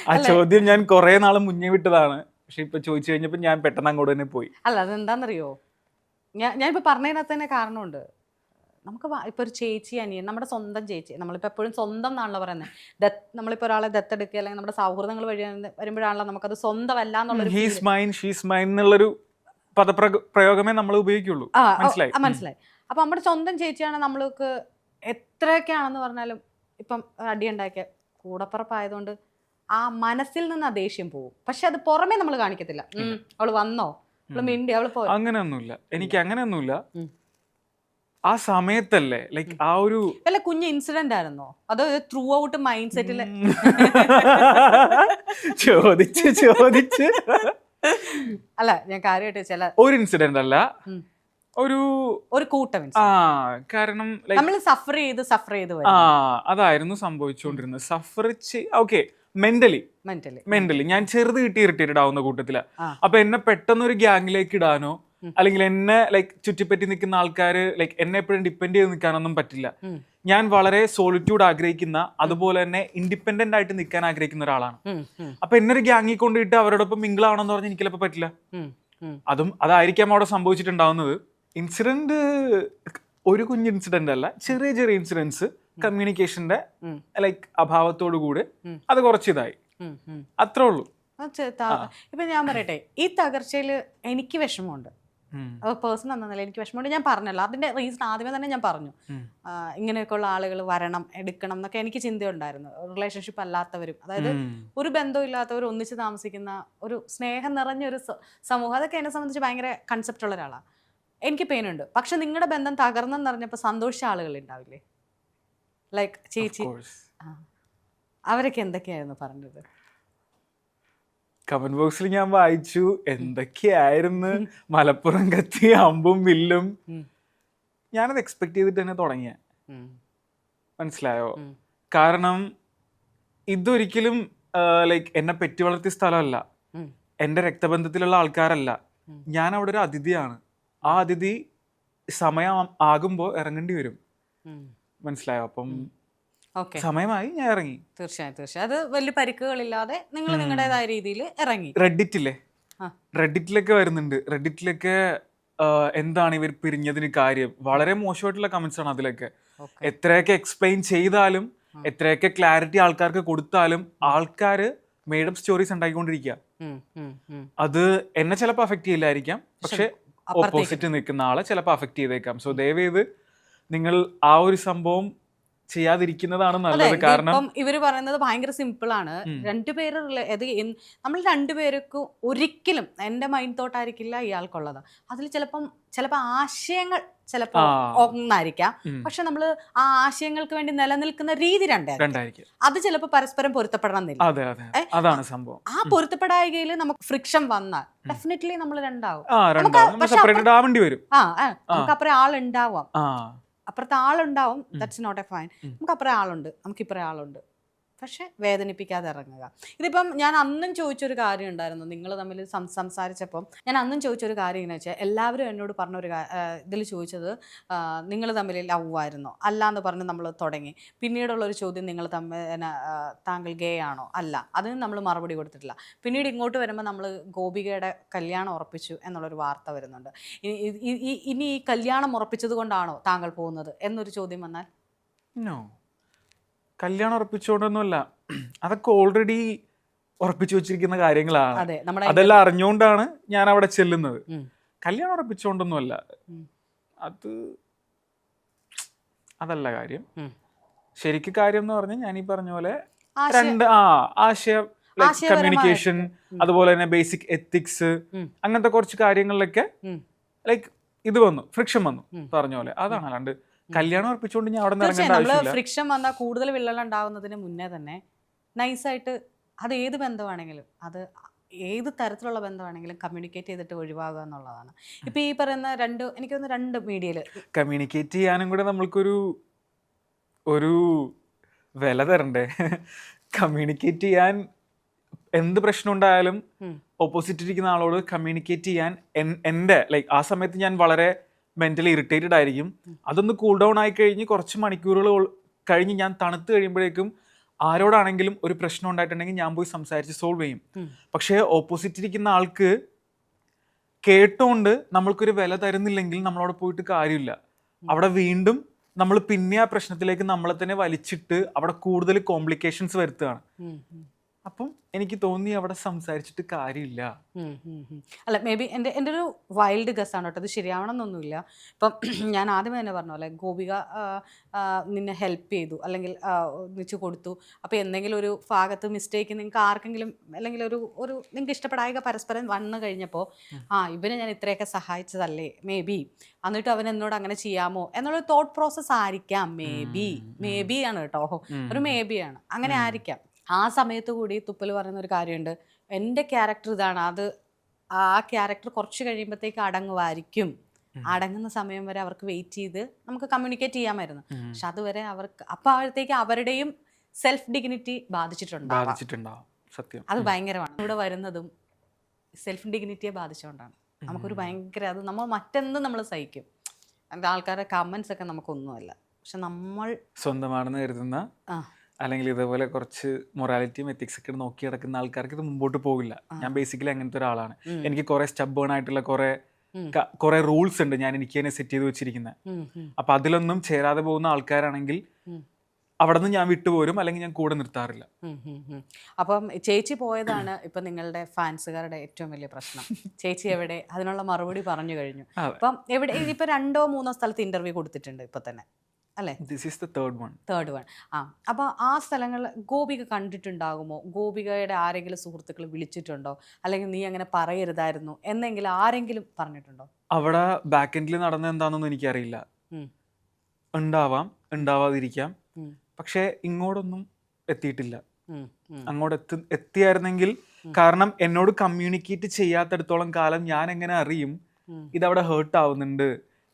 ആ ചോദ്യം ഞാൻ കുറേ നാൾ മുന്നേ വിട്ടതാണ്. പക്ഷെ ഇപ്പൊ ചോദിച്ചു കഴിഞ്ഞപ്പോൾ ഞാൻ പെട്ടെന്ന് അങ്ങോട്ട് തന്നെ പോയി. അല്ല, അതെന്താണെന്നറിയോ, ഞാനിപ്പോൾ പറഞ്ഞതിനകത്ത് തന്നെ കാരണമുണ്ട്. നമുക്ക് ഇപ്പോൾ ഒരു ചേച്ചി അനിയൻ, നമ്മുടെ സ്വന്തം ചേച്ചി, നമ്മളിപ്പോൾ എപ്പോഴും സ്വന്തം എന്നാണല്ലോ പറയുന്നത്. നമ്മളിപ്പോൾ ഒരാളെ ദത്തെടുക്കുക അല്ലെങ്കിൽ നമ്മുടെ സൗഹൃദങ്ങൾ വഴി വരുമ്പോഴാണല്ലോ നമുക്കത് സ്വന്തമല്ല എന്നുള്ളൊരു ഹീസ് മൈൻ ഷീസ് മൈൻ എന്നുള്ളൊരു പദപ്രയോഗമേ നമ്മൾ ഉപയോഗിക്കുള്ളൂ. മനസ്സിലായി. അപ്പം നമ്മുടെ സ്വന്തം ചേച്ചിയാണ്, നമ്മൾക്ക് എത്രയൊക്കെയാണെന്ന് പറഞ്ഞാലും ഇപ്പം അടിയുണ്ടാക്കിയ കൂടപ്പുറപ്പായതുകൊണ്ട് ആ മനസ്സിൽ നിന്ന് ആ ദേഷ്യം പോകും. പക്ഷെ അത് പുറമേ നമ്മൾ കാണിക്കത്തില്ല. അവള് വന്നോ, അവള് മിണ്ടി, അവള് പോയി, അങ്ങനെയൊന്നുമില്ല. എനിക്ക് അങ്ങനെയൊന്നുമില്ല. ആ സമയത്തല്ലേ ലൈക്ക് ആ ഒരു വല്ല കുഞ്ഞ് ഇൻസിഡന്റ് ആയിരുന്നോ, അതോ ത്രൂ ഔട്ട് മൈൻഡ് സെറ്റില് ചോദിച്ച് അല്ല, ഞാൻ കാര്യമായിട്ട് ചില ഒരു ഇൻസിഡന്റ് അല്ല, ഒരു കൂട്ടം. കാരണം നമ്മൾ സഫർ ചെയ്ത് അതായിരുന്നു സംഭവിച്ചുകൊണ്ടിരുന്നത്. സഫർ ഓക്കെ മെന്റലി ഞാൻ ചെറുത് കിട്ടി ഇറിറ്റേറ്റഡ് ആവുന്ന കൂട്ടത്തില. അപ്പൊ എന്നെ പെട്ടെന്ന് ഒരു ഗ്യാങ്ങിലേക്ക് ഇടാനോ അല്ലെങ്കിൽ എന്നെ ലൈക്ക് ചുറ്റിപ്പറ്റി നിൽക്കുന്ന ആൾക്കാര് ലൈക്ക് എന്നെ എപ്പോഴും ഡിപ്പെൻഡ് ചെയ്ത് നിൽക്കാനൊന്നും പറ്റില്ല. ഞാൻ വളരെ സോളിറ്റ്യൂഡ് ആഗ്രഹിക്കുന്ന, അതുപോലെ തന്നെ ഇൻഡിപെൻഡന്റ് ആയിട്ട് നിൽക്കാൻ ആഗ്രഹിക്കുന്ന ഒരാളാണ്. അപ്പൊ എന്നെ ഒരു ഗ്യാങ്ങിൽ കൊണ്ടിട്ട് അവരോടൊപ്പം മിങ്കിൾ ആവണമെന്ന് പറഞ്ഞാൽ എനിക്ക് ചിലപ്പോൾ പറ്റില്ല. അതായിരിക്കാം അവിടെ സംഭവിച്ചിട്ടുണ്ടാവുന്നത്. ഇൻസിഡന്റ് ഒരു കുഞ്ഞ് ഇൻസിഡന്റ് അല്ല, ചെറിയ ചെറിയ ഇൻസിഡൻസ് കമ്മ്യൂണിക്കേഷന്റെ ലൈക്ക് അഭാവത്തോടു കൂടി അത് കുറച്ചിതായി, അത്രേ ഉള്ളൂ. ഇപ്പൊ ഞാൻ പറയട്ടെ, ഈ തകർച്ചയില് എനിക്ക് വിഷമമുണ്ട്. പേഴ്സൺ എന്ന നിലയിൽ എനിക്ക് വിഷമമുണ്ട്. ഞാൻ പറഞ്ഞല്ലോ, അതിന്റെ റീസൺ ആദ്യമേ തന്നെ ഞാൻ പറഞ്ഞു. ഇങ്ങനെയൊക്കെയുള്ള ആളുകൾ വരണം, എടുക്കണം എന്നൊക്കെ എനിക്ക് ചിന്തയുണ്ടായിരുന്നു. റിലേഷൻഷിപ്പ് അല്ലാത്തവരും, അതായത് ഒരു ബന്ധവും ഇല്ലാത്തവർ ഒന്നിച്ച് താമസിക്കുന്ന ഒരു സ്നേഹം നിറഞ്ഞൊരു സമൂഹം, അതൊക്കെ എന്നെ സംബന്ധിച്ച് ഭയങ്കര കൺസെപ്റ്റ് ഉള്ള ഒരാളാണ്. എനിക്ക് പെയിൻ ഉണ്ട്. പക്ഷെ നിങ്ങളുടെ ബന്ധം തകർന്നെന്ന് അറിഞ്ഞപ്പോൾ സന്തോഷിച്ച ആളുകൾ ഉണ്ടാവില്ലേ? ലൈക്ക് ചേച്ചി, ആ, അവരൊക്കെ എന്തൊക്കെയായിരുന്നു പറഞ്ഞത്? കമന്റ് ബോക്സിൽ ഞാൻ വായിച്ചു എന്തൊക്കെയായിരുന്നു മലപ്പുറം കത്തി അമ്പും വില്ലും. ഞാനത് എക്സ്പെക്ട് ചെയ്തിട്ട് തന്നെ തുടങ്ങിയ, മനസ്സിലായോ? കാരണം ഇതൊരിക്കലും ലൈക്ക് എന്നെ പെറ്റി വളർത്തിയ സ്ഥലമല്ല, എൻ്റെ രക്തബന്ധത്തിലുള്ള ആൾക്കാരല്ല. ഞാൻ അവിടെ ഒരു അതിഥിയാണ്. ആ അതിഥി സമയം ആകുമ്പോൾ ഇറങ്ങേണ്ടി വരും, മനസ്സിലായോ? അപ്പം സമയമായി, ഞാൻ ഇറങ്ങി. തീർച്ചയായും അത് വലിയ പരിക്കുകളില്ലാതെ നിങ്ങൾ നിങ്ങളുടേതായ രീതിയിൽ ഇറങ്ങി. റെഡിറ്റിലൊക്കെ വരുന്നുണ്ട്. റെഡിറ്റിലൊക്കെ എന്താണ് ഇവർ പിരിഞ്ഞതിന് കാര്യം, വളരെ മോശമായിട്ടുള്ള കമന്റ്സ് ആണ് അതിലൊക്കെ. എത്രയൊക്കെ എക്സ്പ്ലെയിൻ ചെയ്താലും എത്രയൊക്കെ ക്ലാരിറ്റി ആൾക്കാർക്ക് കൊടുത്താലും ആൾക്കാര് മേഡപ്പ് സ്റ്റോറീസ് ഉണ്ടാക്കിക്കൊണ്ടിരിക്കുക. അത് എന്നെ ചിലപ്പോൾ അഫക്റ്റ് ചെയ്യില്ലായിരിക്കാം, പക്ഷെ ഓപ്പോസിറ്റ് നിൽക്കുന്ന ആളെ ചിലപ്പോൾ അഫക്റ്റ് ചെയ്തേക്കാം. സോ ദയവേത് നിങ്ങൾ ആ ഒരു സംഭവം ചെയ്യാതിരിക്കുന്നതാണ് നല്ലത്. കാരണം ഇവര് പറയുന്നത് ഭയങ്കര സിമ്പിൾ ആണ്. രണ്ടുപേര് നമ്മൾ രണ്ടുപേർക്കും ഒരിക്കലും എന്റെ മൈൻഡ് തോട്ടായിരിക്കില്ല ഇയാൾക്കുള്ളത്. അതിൽ ചിലപ്പോ ആശയങ്ങൾ ചിലപ്പോ ഒന്നായിരിക്കാം, പക്ഷെ നമ്മള് ആ ആശയങ്ങൾക്ക് വേണ്ടി നിലനിൽക്കുന്ന രീതി രണ്ടായിരിക്കും. അത് ചിലപ്പോ പരസ്പരം പൊരുത്തപ്പെടണമെന്നില്ല. അതാണ് സംഭവം. ആ പൊരുത്തപ്പെടായികയിൽ നമുക്ക് ഫ്രിക്ഷൻ വന്നാൽ ഡെഫിനറ്റ്ലി നമ്മൾ രണ്ടാവും. നമുക്ക് അപ്പുറം ആളുണ്ടാവാം, അപ്പുറത്തെ ആളുണ്ടാവും. That's not a fine. നമുക്ക് അപ്പുറം ആളുണ്ട്, നമുക്കിപ്പുറം ആളുണ്ട്. പക്ഷെ വേദനിപ്പിക്കാതെ ഇറങ്ങുക. ഇതിപ്പം ഞാൻ അന്നും ചോദിച്ചൊരു കാര്യം ഉണ്ടായിരുന്നു, നിങ്ങൾ തമ്മിൽ സംസാരിച്ചപ്പം ഞാൻ അന്നും ചോദിച്ചൊരു കാര്യം എന്ന് വെച്ചാൽ, എല്ലാവരും എന്നോട് പറഞ്ഞൊരു ഇതിൽ ചോദിച്ചത് നിങ്ങൾ തമ്മിൽ ലവ് ആയിരുന്നോ അല്ല എന്ന് പറഞ്ഞ് നമ്മൾ തുടങ്ങി. പിന്നീടുള്ളൊരു ചോദ്യം, നിങ്ങൾ തമ്മിൽ താങ്കൾ ഗേ ആണോ? അല്ല. അതിന് നമ്മൾ മറുപടി കൊടുത്തിട്ടില്ല. പിന്നീട് ഇങ്ങോട്ട് വരുമ്പോൾ നമ്മൾ ഗോപികയുടെ കല്യാണം ഉറപ്പിച്ചു എന്നുള്ളൊരു വാർത്ത വരുന്നുണ്ട്. ഇനി ഈ കല്യാണം ഉറപ്പിച്ചത് കൊണ്ടാണോ താങ്കൾ പോകുന്നത് എന്നൊരു ചോദ്യം വന്നാൽ? കല്യാണം ഉറപ്പിച്ചുകൊണ്ടൊന്നുമല്ല, അതൊക്കെ ഓൾറെഡി ഉറപ്പിച്ചു വെച്ചിരിക്കുന്ന കാര്യങ്ങളാണ്. അതെല്ലാം അറിഞ്ഞുകൊണ്ടാണ് ഞാൻ അവിടെ ചെല്ലുന്നത്. കല്യാണം ഉറപ്പിച്ചുകൊണ്ടൊന്നുമല്ല. അതല്ല കാര്യം. ശരിക്കും കാര്യം എന്ന് പറഞ്ഞാൽ ഞാൻ ഈ പറഞ്ഞ പോലെ ആശയം, കമ്മ്യൂണിക്കേഷൻ, അതുപോലെ തന്നെ ബേസിക് എത്തിക്സ്, അങ്ങനത്തെ കുറച്ച് കാര്യങ്ങളിലൊക്കെ ലൈക്ക് ഇത് വന്നു, ഫ്രിക്ഷൻ വന്നു പറഞ്ഞ പോലെ. അതാണ്. അല്ലാണ്ട് കല്യാണം ഉറപ്പിച്ചുകൊണ്ട് ഞാൻ അവിടെ നിന്ന് ഫ്രിക്ഷൻ വന്നാൽ കൂടുതൽ വിള്ളൽ ഉണ്ടാവുന്നതിന് മുന്നേ തന്നെ നൈസായിട്ട് അത് ഏത് ബന്ധമാണെങ്കിലും, അത് ഏത് തരത്തിലുള്ള ബന്ധമാണെങ്കിലും കമ്മ്യൂണിക്കേറ്റ് ചെയ്തിട്ട് ഒഴിവാകുക എന്നുള്ളതാണ്. ഇപ്പൊ ഈ പറയുന്ന എനിക്ക് തോന്നുന്നു രണ്ട് മീഡിയയില് കമ്മ്യൂണിക്കേറ്റ് ചെയ്യാനും കൂടെ നമ്മൾക്കൊരു വില തരണ്ടേ? കമ്മ്യൂണിക്കേറ്റ് ചെയ്യാൻ എന്ത് പ്രശ്നം ഉണ്ടായാലും ഓപ്പോസിറ്റ് ഇരിക്കുന്ന ആളോട് കമ്മ്യൂണിക്കേറ്റ് ചെയ്യാൻ എൻ്റെ ലൈക്ക് ആ സമയത്ത് ഞാൻ വളരെ മെന്റലി ഇറിറ്റേറ്റഡ് ആയിരിക്കും. അതൊന്ന് കൂൾ ഡൗൺ ആയി കഴിഞ്ഞ് കുറച്ച് മണിക്കൂറുകൾ കഴിഞ്ഞ് ഞാൻ തണുത്ത് കഴിയുമ്പോഴേക്കും ആരോടാണെങ്കിലും ഒരു പ്രശ്നം ഉണ്ടായിട്ടുണ്ടെങ്കിൽ ഞാൻ പോയി സംസാരിച്ച് സോൾവ് ചെയ്യും. പക്ഷേ ഓപ്പോസിറ്റ് ഇരിക്കുന്ന ആൾക്ക് കേട്ടോണ്ട് നമ്മൾക്കൊരു വില തരുന്നില്ലെങ്കിൽ നമ്മളവിടെ പോയിട്ട് കാര്യമില്ല. അവിടെ വീണ്ടും നമ്മൾ പിന്നെ ആ പ്രശ്നത്തിലേക്ക് നമ്മളെ തന്നെ വലിച്ചിട്ട് അവിടെ കൂടുതൽ കോംപ്ലിക്കേഷൻസ് വരുത്തുകയാണ്. അപ്പം എനിക്ക് തോന്നി അവിടെ സംസാരിച്ചിട്ട് കാര്യമില്ല. അല്ല, മേ ബി എൻ്റെ ഒരു വൈൽഡ് ഗസ്സാണ് കേട്ടോ, അത് ശരിയാവണമെന്നൊന്നുമില്ല. ഇപ്പം ഞാൻ ആദ്യമേ തന്നെ പറഞ്ഞ പോലെ ഗോപിക നിന്നെ ഹെൽപ്പ് ചെയ്തു അല്ലെങ്കിൽ ഒന്നിച്ച് കൊടുത്തു. അപ്പോൾ എന്തെങ്കിലും ഒരു ഭാഗത്ത് മിസ്റ്റേക്ക് നിങ്ങൾക്ക് ആർക്കെങ്കിലും അല്ലെങ്കിൽ ഒരു നിങ്ങൾക്ക് ഇഷ്ടപ്പെടായിക പരസ്പരം വന്നു കഴിഞ്ഞപ്പോൾ ഇവനെ ഞാൻ ഇത്രയൊക്കെ സഹായിച്ചതല്ലേ മേ ബി, എന്നിട്ട് അവൻ എന്നോട് അങ്ങനെ ചെയ്യാമോ എന്നുള്ളൊരു തോട്ട് പ്രോസസ്സ് ആയിരിക്കാം. മേ ബി ആണ് കേട്ടോ, ഒരു മേ ബി ആണ്, അങ്ങനെ ആയിരിക്കാം. ആ സമയത്ത് കൂടി തുപ്പൽ പറയുന്ന ഒരു കാര്യമുണ്ട്, എൻ്റെ ക്യാരക്ടർ ഇതാണ്, അത് ആ ക്യാരക്ടർ കുറച്ച് കഴിയുമ്പോഴത്തേക്ക് അടങ്ങുമായിരിക്കും. അടങ്ങുന്ന സമയം വരെ അവർക്ക് വെയിറ്റ് ചെയ്ത് നമുക്ക് കമ്മ്യൂണിക്കേറ്റ് ചെയ്യാമായിരുന്നു. പക്ഷെ അതുവരെ അവർക്ക് അപ്പോഴത്തേക്ക് അവരുടെയും സെൽഫ് ഡിഗ്നിറ്റി ബാധിച്ചിട്ടുണ്ടാവും. സത്യം, അത് ഭയങ്കരമാണ്. ഇവിടെ വരുന്നതും സെൽഫ് ഡിഗ്നിറ്റിയെ ബാധിച്ചുകൊണ്ടാണ്. നമുക്കൊരു ഭയങ്കര അത് നമ്മൾ മറ്റെന്തും നമ്മൾ സഹിക്കും. ആൾക്കാരുടെ കമന്റ്സ് ഒക്കെ നമുക്കൊന്നുമല്ല, പക്ഷെ നമ്മൾ സ്വന്തമാണെന്ന് കരുതുന്ന അല്ലെങ്കിൽ ഇതേപോലെ കുറച്ച് മൊറാലിറ്റിയും എത്തിക്സ് ഒക്കെ നോക്കി നടക്കുന്ന ആൾക്കാർക്ക് ഇത് മുമ്പോട്ട് പോകില്ല. ഞാൻ ബേസിക്കലി അങ്ങനത്തെ ഒരാളാണ്. എനിക്ക് കുറെ സ്റ്റബേൺ ആയിട്ടുള്ള കുറെ റൂൾസ് ഉണ്ട് ഞാൻ എനിക്ക് തന്നെ സെറ്റ് ചെയ്ത് വെച്ചിരിക്കുന്നത്. അപ്പൊ അതിലൊന്നും ചേരാതെ പോകുന്ന ആൾക്കാരാണെങ്കിൽ അവിടെ നിന്ന് ഞാൻ വിട്ടുപോരും, അല്ലെങ്കിൽ ഞാൻ കൂടെ നിർത്താറില്ല. അപ്പം ചേച്ചി പോയതാണ് ഇപ്പൊ നിങ്ങളുടെ ഫാൻസുകാരുടെ ഏറ്റവും വലിയ പ്രശ്നം. ചേച്ചി എവിടെ? അതിനുള്ള മറുപടി പറഞ്ഞു കഴിഞ്ഞു. അപ്പം എവിടെ? ഇപ്പൊ 2-3 സ്ഥലത്ത് ഇന്റർവ്യൂ കൊടുത്തിട്ടുണ്ട് ഇപ്പൊ തന്നെ. അല്ലേ? This is the third one. Third one. ആ, അപ്പോൾ ആ സ്ഥലങ്ങളിൽ ഗോപിക കണ്ടിട്ടുണ്ടാകുമോ? ഗോപികയുടെ ആരെങ്കിലും സുഹൃത്തുക്കൾ വിളിച്ചിട്ടുണ്ടോ? അല്ലെങ്കിൽ നീ അങ്ങനെ പറയരുതായിരുന്നു എന്നെങ്കിലും ആരെങ്കിലും പറഞ്ഞിട്ടുണ്ടോ? അവിടെ ബാക്ക് എൻഡിൽ നടന്നത് എന്താണെന്നൊന്നും എനിക്കറിയില്ല. ഉം. ഉണ്ടാവാം, ഉണ്ടാവാതിരിക്കാം. ഉം. പക്ഷേ ഇങ്ങോട്ടൊന്നും എത്തിയിട്ടില്ല. ഉം. ഉം. അങ്ങോട്ട് എത്തിയായിരുന്നെങ്കിൽ, കാരണം എന്നോട് കമ്മ്യൂണിക്കേറ്റ് ചെയ്യാത്തടത്തോളം കാലം ഞാൻ എങ്ങനെ അറിയും ഉം. ഇതവിടെ ഹേർട്ട് ആവുന്നുണ്ട്,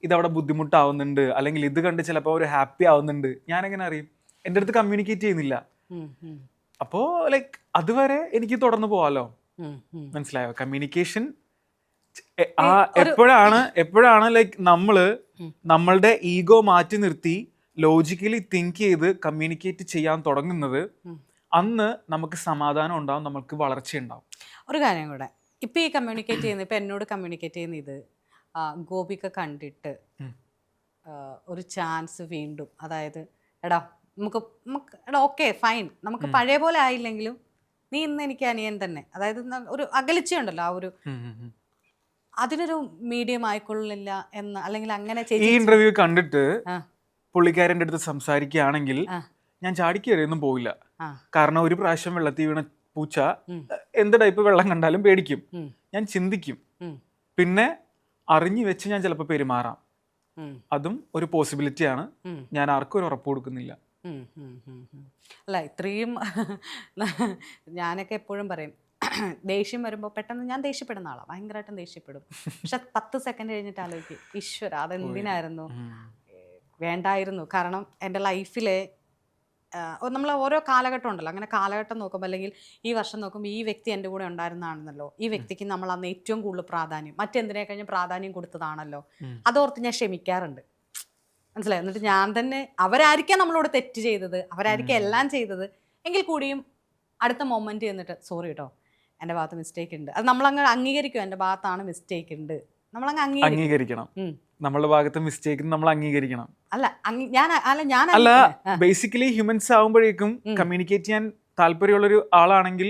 ഇതവിടെ ബുദ്ധിമുട്ടാവുന്നുണ്ട്, അല്ലെങ്കിൽ ഇത് കണ്ട് ചിലപ്പോൾ ഒരു ഹാപ്പി ആവുന്നുണ്ട്, ഞാൻ എങ്ങനെ അറിയും? എൻ്റെ അടുത്ത് കമ്മ്യൂണിക്കേറ്റ് ചെയ്യുന്നില്ല. ഉം. ഉം. അപ്പോൾ ലൈക്ക് അതുവരെ എനിക്ക് തുടർന്ന് പോവാലോ. ഉം. ഉം. മനസ്സിലായോ? കമ്മ്യൂണിക്കേഷൻ ഒരു- എപ്പോഴാണ് ലൈക്ക് നമ്മളുടെ ഈഗോ മാറ്റി നിർത്തി ലോജിക്കലി തിങ്ക് ചെയ്ത് കമ്മ്യൂണിക്കേറ്റ് ചെയ്യാൻ തുടങ്ങുന്നത്, അന്ന് നമുക്ക് സമാധാനം ഉണ്ടാവും, നമുക്ക് വളർച്ച ഉണ്ടാവും. ഒരു കാര്യം കൂടെ, ഇപ്പം ഈ കമ്മ്യൂണിക്കേറ്റ് ചെയ്യുന്ന, ഇപ്പം എന്നോട് കമ്മ്യൂണിക്കേറ്റ് ചെയ്യുന്ന ഇത് ഗോപിക കണ്ടിട്ട് ഒരു ചാൻസ് വീണ്ടും, അതായത് എടാ നമുക്ക് എടാ ഓക്കെ ഫൈൻ, നമുക്ക് പഴയ പോലെ ആയില്ലെങ്കിലും നീ ഇന്ന് എനിക്ക് അനിയൻ തന്നെ, അതായത് ഒരു അകലിച്ചുണ്ടല്ലോ, ആ ഒരു അതിനൊരു മീഡിയം ആയിക്കൊള്ളില്ല എന്ന്, അല്ലെങ്കിൽ അങ്ങനെ ഈ ഇന്റർവ്യൂ കണ്ടിട്ട് പുള്ളിക്കാരൻ്റെ അടുത്ത് സംസാരിക്കുകയാണെങ്കിൽ ആ. ഞാൻ ചാടിക്കേറിയൊന്നും പോയില്ല. ആ. കാരണം ഒരു പ്രാവശ്യം വെള്ളത്തിൽ വീണ പൂച്ച എന്ത് ടൈപ്പ് വെള്ളം കണ്ടാലും പേടിക്കും. ഞാൻ ചിന്തിക്കും, പിന്നെ അറിഞ്ഞു വെച്ച് ഞാൻ ചിലപ്പോൾ പെരുമാറാം. അതും ഒരു പോസിബിലിറ്റിയാണ്. ഞാൻ ആർക്കും ഒരു ഉറപ്പ് കൊടുക്കുന്നില്ല. അല്ല, ഇത്രയും ഞാനൊക്കെ എപ്പോഴും പറയും, ദേഷ്യം വരുമ്പോൾ പെട്ടെന്ന് ഞാൻ ദേഷ്യപ്പെടുന്ന ആളാണ്, ഭയങ്കരമായിട്ടും ദേഷ്യപ്പെടും. പക്ഷെ 10 സെക്കൻഡ് കഴിഞ്ഞിട്ട് ആലോചിക്കും, ഈശ്വര അതെന്തിനായിരുന്നു, വേണ്ടായിരുന്നു. കാരണം എൻ്റെ ലൈഫിലെ നമ്മൾ ഓരോ കാലഘട്ടം ഉണ്ടല്ലോ, അങ്ങനെ കാലഘട്ടം നോക്കുമ്പോൾ, അല്ലെങ്കിൽ ഈ വർഷം നോക്കുമ്പോൾ ഈ വ്യക്തി എൻ്റെ കൂടെ ഉണ്ടായിരുന്നാണെന്നല്ലോ, ഈ വ്യക്തിക്ക് നമ്മൾ അന്ന് ഏറ്റവും കൂടുതൽ പ്രാധാന്യം, മറ്റെന്തിനെ കഴിഞ്ഞ് പ്രാധാന്യം കൊടുത്തതാണല്ലോ, അതോർത്ത് ഞാൻ ക്ഷമിക്കാറുണ്ട്. മനസ്സിലായി? എന്നിട്ട് ഞാൻ തന്നെ, അവരായിരിക്കാം നമ്മളോട് തെറ്റ് ചെയ്തത്, അവരായിരിക്കാം എല്ലാം ചെയ്തത്, എങ്കിൽ കൂടിയും അടുത്ത മൊമെൻറ്റ് ചെന്നിട്ട് സോറി കേട്ടോ, എൻ്റെ ഭാഗത്ത് മിസ്റ്റേക്ക് ഉണ്ട്, അത് നമ്മളങ്ങ് അംഗീകരിക്കും, എൻ്റെ ഭാഗത്താണ് മിസ്റ്റേക്ക് ഉണ്ട്, നമ്മളങ്ങ് അംഗീകരിക്കണം. നമ്മളുടെ ഭാഗത്ത് മിസ്റ്റേക്ക് നമ്മൾ അംഗീകരിക്കണം. അല്ല ബേസിക്കലി ഹ്യൂമൻസ് ആവുമ്പോഴേക്കും കമ്മ്യൂണിക്കേറ്റ് ചെയ്യാൻ താല്പര്യമുള്ളൊരു ആളാണെങ്കിൽ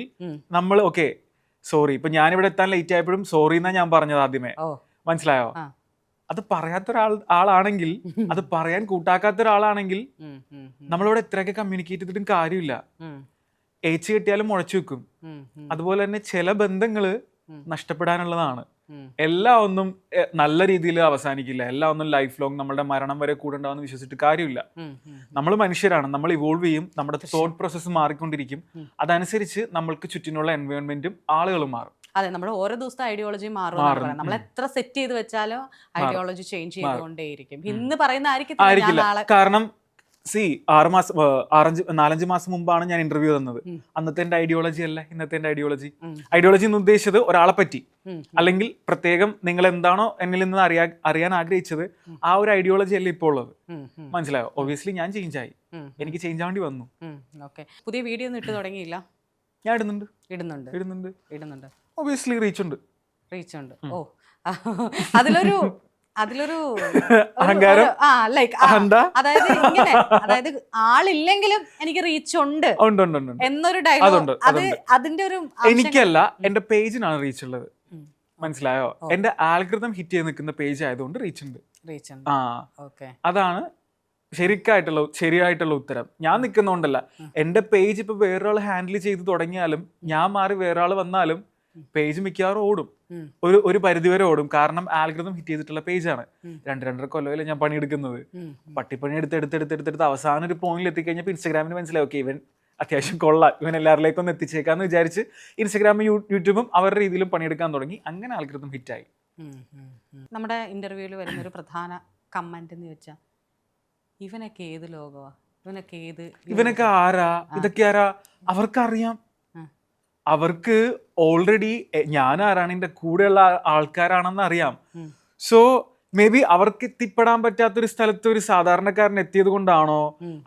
നമ്മൾ ഓക്കെ സോറി, ഇപ്പൊ ഞാനിവിടെ എത്താൻ ലേറ്റ് ആയപ്പോഴും സോറി എന്നാ ഞാൻ പറഞ്ഞത് ആദ്യമേ, മനസ്സിലായോ? അത് പറയാത്ത ആളാണെങ്കിൽ, അത് പറയാൻ കൂട്ടാക്കാത്ത ഒരാളാണെങ്കിൽ നമ്മളിവിടെ എത്രയൊക്കെ കമ്മ്യൂണിക്കേറ്റ് ചെയ്തിട്ടും കാര്യമില്ല. ഏച്ച് കിട്ടിയാലും മുളച്ചു വെക്കും. അതുപോലെ തന്നെ ചില ബന്ധങ്ങള് നഷ്ടപ്പെടാനുള്ളതാണ്. എല്ലാം ഒന്നും നല്ല രീതിയിൽ അവസാനിക്കില്ല. എല്ലാം ഒന്നും ലൈഫ് ലോങ് നമ്മളുടെ മരണം വരെ കൂടെ ഉണ്ടാവുമെന്ന് വിശ്വസിച്ചിട്ട് കാര്യമില്ല. നമ്മൾ മനുഷ്യരാണ്, നമ്മൾ ഇവോൾവ് ചെയ്യും, നമ്മുടെ തോട്ട് പ്രോസസ്സ് മാറിക്കൊണ്ടിരിക്കും. അതനുസരിച്ച് നമ്മൾക്ക് ചുറ്റിനുള്ള എൻവയോൺമെന്റും ആളുകളും മാറും. അതെ, നമ്മുടെ ഓരോ ദിവസത്തെ ഐഡിയോളജി മാറും. നമ്മൾ എത്ര സെറ്റ് ചെയ്ത് വെച്ചാലും ഐഡിയോളജി ചേഞ്ച് ചെയ്തുകൊണ്ടേയിരിക്കും. ഇന്ന് പറയുന്ന ആയിരിക്കില്ല. കാരണം 4-5 മാസം മുമ്പാണ് ഞാൻ ഇന്റർവ്യൂ തന്നത്. അന്നത്തെ എന്റെ ഐഡിയോളജി അല്ല ഇന്നത്തെ എന്റെ ഐഡിയോളജി. ഐഡിയോളജി എന്ന് ഉദ്ദേശിച്ചത് ഒരാളെ പറ്റി, അല്ലെങ്കിൽ പ്രത്യേകം നിങ്ങൾ എന്താണോ എന്നിൽ നിന്ന് അറിയാൻ ആഗ്രഹിച്ചത്, ആ ഒരു ഐഡിയോളജി അല്ല ഇപ്പോൾ ഉള്ളത്. മനസ്സിലായോ? ഒബ്വിയസ്ലി ഞാൻ ചേഞ്ച് ആയി, എനിക്ക് ചേഞ്ച് ആവേണ്ടി വന്നു. പുതിയ വീഡിയോ ഒന്നും ഇട്ട് തുടങ്ങിയില്ല? ഞാൻ ഇടുന്നുണ്ട്. ഒബ്വിയസ്ലി റീച്ച് ഉണ്ട്. ഓ, അതിലൊരു അഹങ്കാരം, അതായത് ആളില്ലെങ്കിലും എനിക്ക് റീച്ച് ഉണ്ട് എന്നൊരു ഡയലോഗ്, അതിന്റെ ഒരു എനിക്കല്ല, എന്റെ പേജിനാണ് റീച്ച് ഉള്ളത്. മനസ്സിലായോ? എന്റെ ആൽഗരിതം ഹിറ്റ് ചെയ്ത് നിൽക്കുന്ന പേജ് ആയതുകൊണ്ട് റീച്ച് ഉണ്ട്. അതാണ് ശരിയായിട്ടുള്ള ഉത്തരം. ഞാൻ നിൽക്കുന്നോണ്ടല്ല, എന്റെ പേജ് ഇപ്പൊ വേറൊരാൾ ഹാൻഡിൽ ചെയ്ത് തുടങ്ങിയാലും, ഞാൻ മാറി വേറൊരാൾ വന്നാലും പേജ് മിക്കവാറും ഓടും. ഒരു പരിധിവരെ ഓടും. കാരണം ആൽഗരിതം ഹിറ്റ് ചെയ്തിട്ടുള്ള പേജാണ്. 2-2.5 കൊല്ലമല്ലേ ഞാൻ പണിയെടുക്കുന്നത്. പട്ടിപ്പണി എടുത്ത് അവസാനം ഒരു പോയിന്റിൽ എത്തിക്കഴിഞ്ഞപ്പോൾ ഇൻസ്റ്റാഗ്രാമിന് മനസ്സിലായി, ഓക്കെ ഇവൻ അത്യാവശ്യം കൊള്ളാം, ഇവൻ എല്ലാവരിലേക്കും ഒന്ന് എത്തിച്ചേക്കാന്ന് വിചാരിച്ച് ഇൻസ്റ്റാഗ്രാമും യൂട്യൂബും അവരുടെ രീതിയിലും പണിയെടുക്കാൻ തുടങ്ങി. അങ്ങനെ ആൽഗരിതം ഹിറ്റായി. നമ്മുടെ ഇന്റർവ്യൂവിൽ വരുന്നൊരു പ്രധാന കമന്റ് എന്ന് വെച്ചാൽ, ഇവനൊക്കെ ഏത് ലോകവാ, ഇവനൊക്കെ ആരാ, ഇതൊക്കെ ആരാ, അവർക്കറിയാം. അവർക്ക് ഓൾറെഡി ഞാൻ ആരാണ്, എൻ്റെ കൂടെയുള്ള ആൾക്കാരാണെന്ന് അറിയാം. സോ മേ ബി അവർക്ക് എത്തിപ്പെടാൻ പറ്റാത്തൊരു സ്ഥലത്ത് ഒരു സാധാരണക്കാരൻ എത്തിയത് കൊണ്ടാണോ,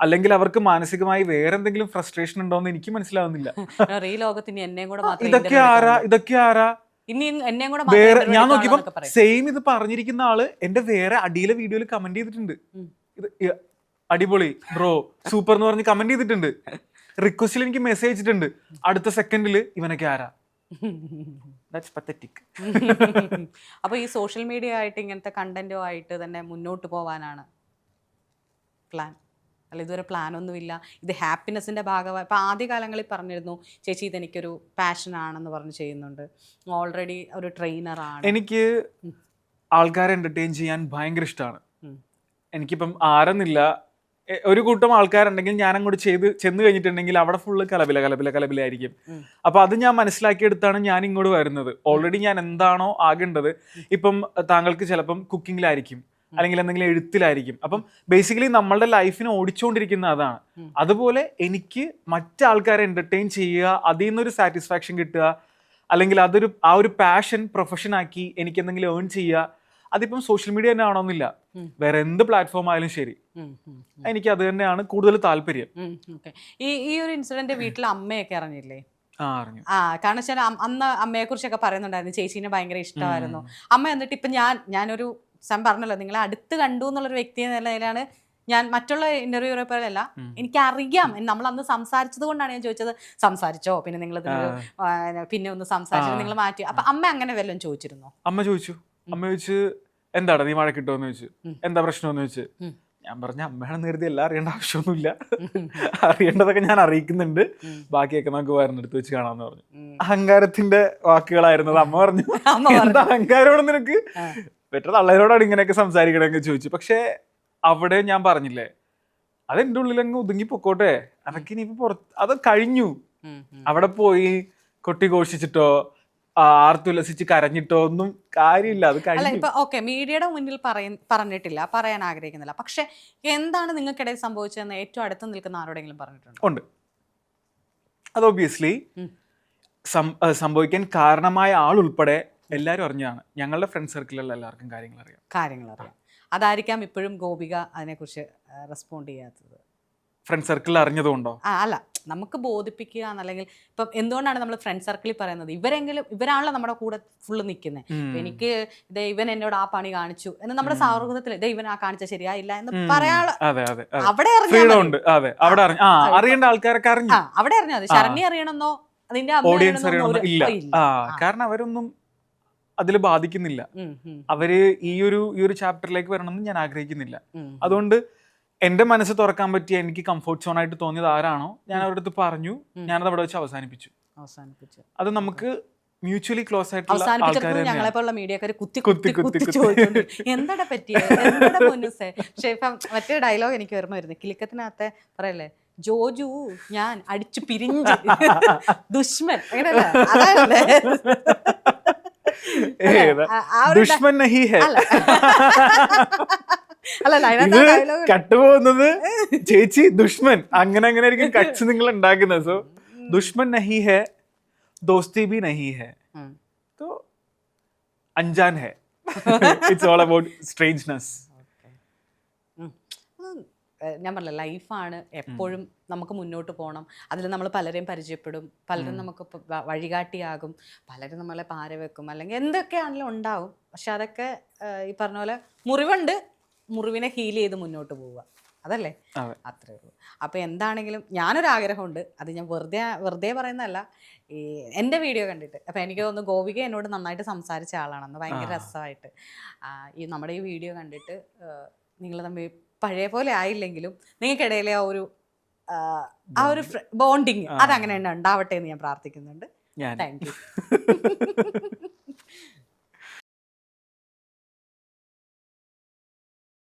അല്ലെങ്കിൽ അവർക്ക് മാനസികമായി വേറെ എന്തെങ്കിലും ഫ്രസ്ട്രേഷൻ ഉണ്ടോന്ന് എനിക്ക് മനസ്സിലാവുന്നില്ല. ഇതൊക്കെ ആരാ വേറെ ഞാൻ നോക്കിയപ്പോ സെയിം ഇത് പറഞ്ഞിരിക്കുന്ന ആള് എന്റെ വേറെ അടിയിലെ വീഡിയോയിൽ കമന്റ് ചെയ്തിട്ടുണ്ട്. ഇത് അടിപൊളി ബ്രോ സൂപ്പർ എന്ന് പറഞ്ഞ് കമന്റ് ചെയ്തിട്ടുണ്ട്. റിക്വസ്റ്റിൽ എനിക്ക് മെസ്സേജ് അയച്ചിട്ടുണ്ട്. അടുത്ത സെക്കൻഡിൽ ഇവനൊക്കെ ആരാ. അപ്പൊ ഈ സോഷ്യൽ മീഡിയ ആയിട്ട് ഇങ്ങനത്തെ കണ്ടന്റോ ആയിട്ട് തന്നെ മുന്നോട്ട് പോവാനാണ് പ്ലാൻ? അല്ല ഇതുവരെ പ്ലാനൊന്നുമില്ല, ഇത് ഹാപ്പിനെസ്സിൻ്റെ ഭാഗമായി. ഇപ്പോൾ ആദ്യ കാലങ്ങളിൽ പറഞ്ഞിരുന്നു ചേച്ചി ഇതെനിക്കൊരു പാഷനാണെന്ന് പറഞ്ഞ് ചെയ്യുന്നുണ്ട്, ഓൾറെഡി ഒരു ട്രെയിനറാണ്. എനിക്ക് ആൾക്കാരെ എൻ്റർടൈൻ ചെയ്യാൻ ഭയങ്കര ഇഷ്ടമാണ്. ഉം. എനിക്കിപ്പം ആരെന്നില്ല, ഒരു കൂട്ടം ആൾക്കാരുണ്ടെങ്കിൽ ഞാൻ അങ്ങോട്ട് ചെന്ന് കഴിഞ്ഞിട്ടുണ്ടെങ്കിൽ അവിടെ ഫുള്ള് കലപിലായിരിക്കും. അപ്പൊ അത് ഞാൻ മനസ്സിലാക്കിയെടുത്താണ് ഞാൻ ഇങ്ങോട്ട് വരുന്നത്. ഓൾറെഡി ഞാൻ എന്താണോ ആകേണ്ടത്, ഇപ്പം താങ്കൾക്ക് ചിലപ്പം കുക്കിങ്ങിലായിരിക്കും, അല്ലെങ്കിൽ എന്തെങ്കിലും എഴുത്തിലായിരിക്കും. അപ്പം ബേസിക്കലി നമ്മളുടെ ലൈഫിനെ ഓടിച്ചുകൊണ്ടിരിക്കുന്ന അതാണ്. അതുപോലെ എനിക്ക് മറ്റാൾക്കാരെ എന്റർടൈൻ ചെയ്യുക, അതിൽ നിന്നൊരു സാറ്റിസ്ഫാക്ഷൻ കിട്ടുക, അല്ലെങ്കിൽ ആ ഒരു പാഷൻ പ്രൊഫഷനാക്കി എനിക്ക് എന്തെങ്കിലും ഏൺ ചെയ്യുക. അതിപ്പം സോഷ്യൽ മീഡിയ തന്നെ ആണോന്നില്ല, വേറെ എന്ത് പ്ലാറ്റ്ഫോം ആയാലും ശരി, എനിക്ക് അത് തന്നെയാണ് കൂടുതൽ താല്പര്യം. ഈ ഒരു ഇൻസിഡന്റ് വീട്ടിൽ അമ്മയൊക്കെ അറിഞ്ഞില്ലേ? അറിഞ്ഞു. കാരണം വെച്ചാൽ അന്ന് അമ്മയെ കുറിച്ചൊക്കെ പറയുന്നുണ്ടായിരുന്നു, ചേച്ചീനെ ഭയങ്കര ഇഷ്ടമായിരുന്നു അമ്മ. എന്നിട്ട് ഇപ്പൊ ഞാനൊരു പറഞ്ഞല്ലോ, നിങ്ങളെ അടുത്ത് കണ്ടു എന്നുള്ളൊരു വ്യക്തി എന്ന നിലയിലാണ് ഞാൻ മറ്റുള്ള ഇന്റർവ്യൂ പോലെയല്ല, എനിക്കറിയാം. നമ്മൾ അന്ന് സംസാരിച്ചത് കൊണ്ടാണ് ഞാൻ ചോദിച്ചത്, സംസാരിച്ചോ പിന്നെ നിങ്ങൾ പിന്നെ ഒന്ന് സംസാരിച്ചോ നിങ്ങൾ മാറ്റി. അപ്പൊ അമ്മ അങ്ങനെ വല്ലതും ചോദിച്ചിരുന്നോ? അമ്മ ചോദിച്ചു എന്താടാ നീ വഴക്കിട്ടോന്ന് ചോദിച്ചു, എന്താ പ്രശ്നമെന്ന് ചോദിച്ചു. ഞാൻ പറഞ്ഞ അമ്മയാണെന്ന് കരുതി എല്ലാം അറിയേണ്ട ആവശ്യമൊന്നുമില്ല, അറിയേണ്ടതൊക്കെ ഞാൻ അറിയിക്കുന്നുണ്ട്, ബാക്കിയൊക്കെ നമുക്ക് വേറെടുത്ത് വെച്ച് കാണാന്ന് പറഞ്ഞു. അഹങ്കാരത്തിന്റെ വാക്കുകളായിരുന്നത്. അമ്മ പറഞ്ഞു എന്താ അഹങ്കാരമാണ് നിനക്ക്, ബെറ്റർ തള്ളേരോടാണ് ഇങ്ങനെയൊക്കെ സംസാരിക്കണമെന്ന് ചോദിച്ചു. പക്ഷെ അവിടെ ഞാൻ പറഞ്ഞില്ലേ, അതെന്റെ ഉള്ളിലങ്ങ് ഒതുങ്ങി പൊക്കോട്ടെ, അതൊക്കെ ഇനിയിപ്പോ പുറത്ത് അത് കഴിഞ്ഞു. അവിടെ പോയി കൊട്ടിഘോഷിച്ചിട്ടോ ആർത്തുല്ലസിച്ച് കരഞ്ഞിട്ടോ ഒന്നും കാര്യമില്ല, അത് കഴിഞ്ഞു. ഇപ്പൊ ഓക്കെ മീഡിയയുടെ മുന്നിൽ പറഞ്ഞിട്ടില്ല, പറയാൻ ആഗ്രഹിക്കുന്നില്ല, പക്ഷെ എന്താണ് നിങ്ങൾക്കിടയിൽ സംഭവിച്ചതെന്ന് ഏറ്റവും അടുത്ത് നിൽക്കുന്ന ആരോടെങ്കിലും പറഞ്ഞിട്ടുണ്ടോ? ഉണ്ട്. അത് ഒബ്വിയസ്ലി സംഭവിക്കാൻ കാരണമായ ആൾ ഉൾപ്പെടെ എല്ലാവരും അറിഞ്ഞതാണ്. ഞങ്ങളുടെ ഫ്രണ്ട് സർക്കിളിലുള്ള എല്ലാവർക്കും കാര്യങ്ങൾ അറിയാം. അതായിരിക്കാം ഇപ്പോഴും ഗോപിക അതിനെക്കുറിച്ച് റെസ്പോണ്ട് ചെയ്യാത്തത്. ഫ്രണ്ട് സർക്കിളിൽ അറിഞ്ഞതുകൊണ്ടോ? അല്ല, നമുക്ക് ബോധിപ്പിക്കുക എന്നല്ലെങ്കിൽ ഇപ്പം എന്തുകൊണ്ടാണ് നമ്മൾ ഫ്രണ്ട് സർക്കിളിൽ പറയുന്നത്, ഇവരാണല്ലോ നമ്മുടെ കൂടെ ഫുള്ള് നിൽക്കുന്നത്. എനിക്ക് ഇവൻ എന്നോട് ആ പണി കാണിച്ചു എന്ന് നമ്മുടെ സൗഹൃദത്തിൽ ഇവൻ ആ കാണിച്ച ശരിയായില്ല എന്ന് പറയാനുള്ള അവിടെ അറിയേണ്ട ആൾക്കാരൊക്കെ അറിഞ്ഞു. അവിടെ അറിഞ്ഞാൽ മതി. ശരണ്യ അറിയണമെന്നോ അതിന്റെ ഓഡിയൻസ് അറിയണമെന്നോ ഇല്ല. കാരണം അവരൊന്നും അതിൽ ബാധിക്കുന്നില്ല. അവര് ഈ ഒരു ചാപ്റ്ററിലേക്ക് വരണമെന്ന് ഞാൻ ആഗ്രഹിക്കുന്നില്ല. അതുകൊണ്ട് എന്റെ മനസ്സ് തുറക്കാൻ പറ്റിയ, എനിക്ക് കംഫോർട്ട് സോൺ ആയിട്ട് തോന്നിയത് ആരാണോ ഞാൻ അവരുടെ അടുത്ത് പറഞ്ഞു, ഞാനത് അവിടെ വെച്ച് അവസാനിപ്പിച്ചു. അത് നമുക്ക് മ്യൂച്വലി ക്ലോസ് ആയിട്ടുള്ള ആൾക്കാർ ഞങ്ങളെപ്പോലുള്ള മീഡിയക്കാർ എന്താ പറ്റിയത് പക്ഷെ ഇപ്പം മറ്റേ ഡയലോഗ് എനിക്ക് ഓർമ്മ വരുന്നത്, കിലുക്കത്തിനകത്തെ പറയല്ലേ, ജോജു ഞാൻ അടിച്ചു പിരിഞ്ഞ് ദുഷ്മൻ, അങ്ങനെയല്ല അതല്ലേ ദുഷ്മൻ നഹി ഹൈ. കട്ടുപോകുന്നത് ചേച്ചി ദുഷ്മൻ, അങ്ങനെ ആയിരിക്കും കട്ട്സ് നിങ്ങൾ ഉണ്ടാക്കുന്നത്. സോ ദുഷ്മൻ നഹി ഹൈ, ദോസ്തി ഭി നഹി ഹൈ, तो अनजान है. It's all about strangeness. ഞാൻ പറഞ്ഞില്ല, ലൈഫാണ്, എപ്പോഴും നമുക്ക് മുന്നോട്ട് പോകണം. അതിൽ നമ്മൾ പലരെയും പരിചയപ്പെടും, പലരും നമുക്ക് വഴികാട്ടിയാകും, പലരും നമ്മളെ പാര വെക്കും, അല്ലെങ്കിൽ എന്തൊക്കെയാണെങ്കിലും ഉണ്ടാവും. പക്ഷെ അതൊക്കെ ഈ പറഞ്ഞ പോലെ മുറിവുണ്ട്, മുറിവിനെ ഹീൽ ചെയ്ത് മുന്നോട്ട് പോവുക, അതല്ലേ, അത്രേ ഉള്ളൂ. അപ്പോൾ എന്താണെങ്കിലും ഞാനൊരാഗ്രഹമുണ്ട്, അത് ഞാൻ വെറുതെ പറയുന്നതല്ല, ഈ എൻ്റെ വീഡിയോ കണ്ടിട്ട് അപ്പോൾ എനിക്ക് തോന്നുന്നു ഗോപിക എന്നോട് നന്നായിട്ട് സംസാരിച്ച ആളാണെന്ന്, ഭയങ്കര രസമായിട്ട്. ഈ നമ്മുടെ ഈ വീഡിയോ കണ്ടിട്ട് നിങ്ങൾ തമ്മിൽ പഴയ പോലെ ആയില്ലെങ്കിലും നിങ്ങൾക്കിടയിലെ ആ ഒരു ബോണ്ടിങ് അതങ്ങനെ തന്നെ ഉണ്ടാവട്ടെ എന്ന് ഞാൻ പ്രാർത്ഥിക്കുന്നുണ്ട്. Thank you.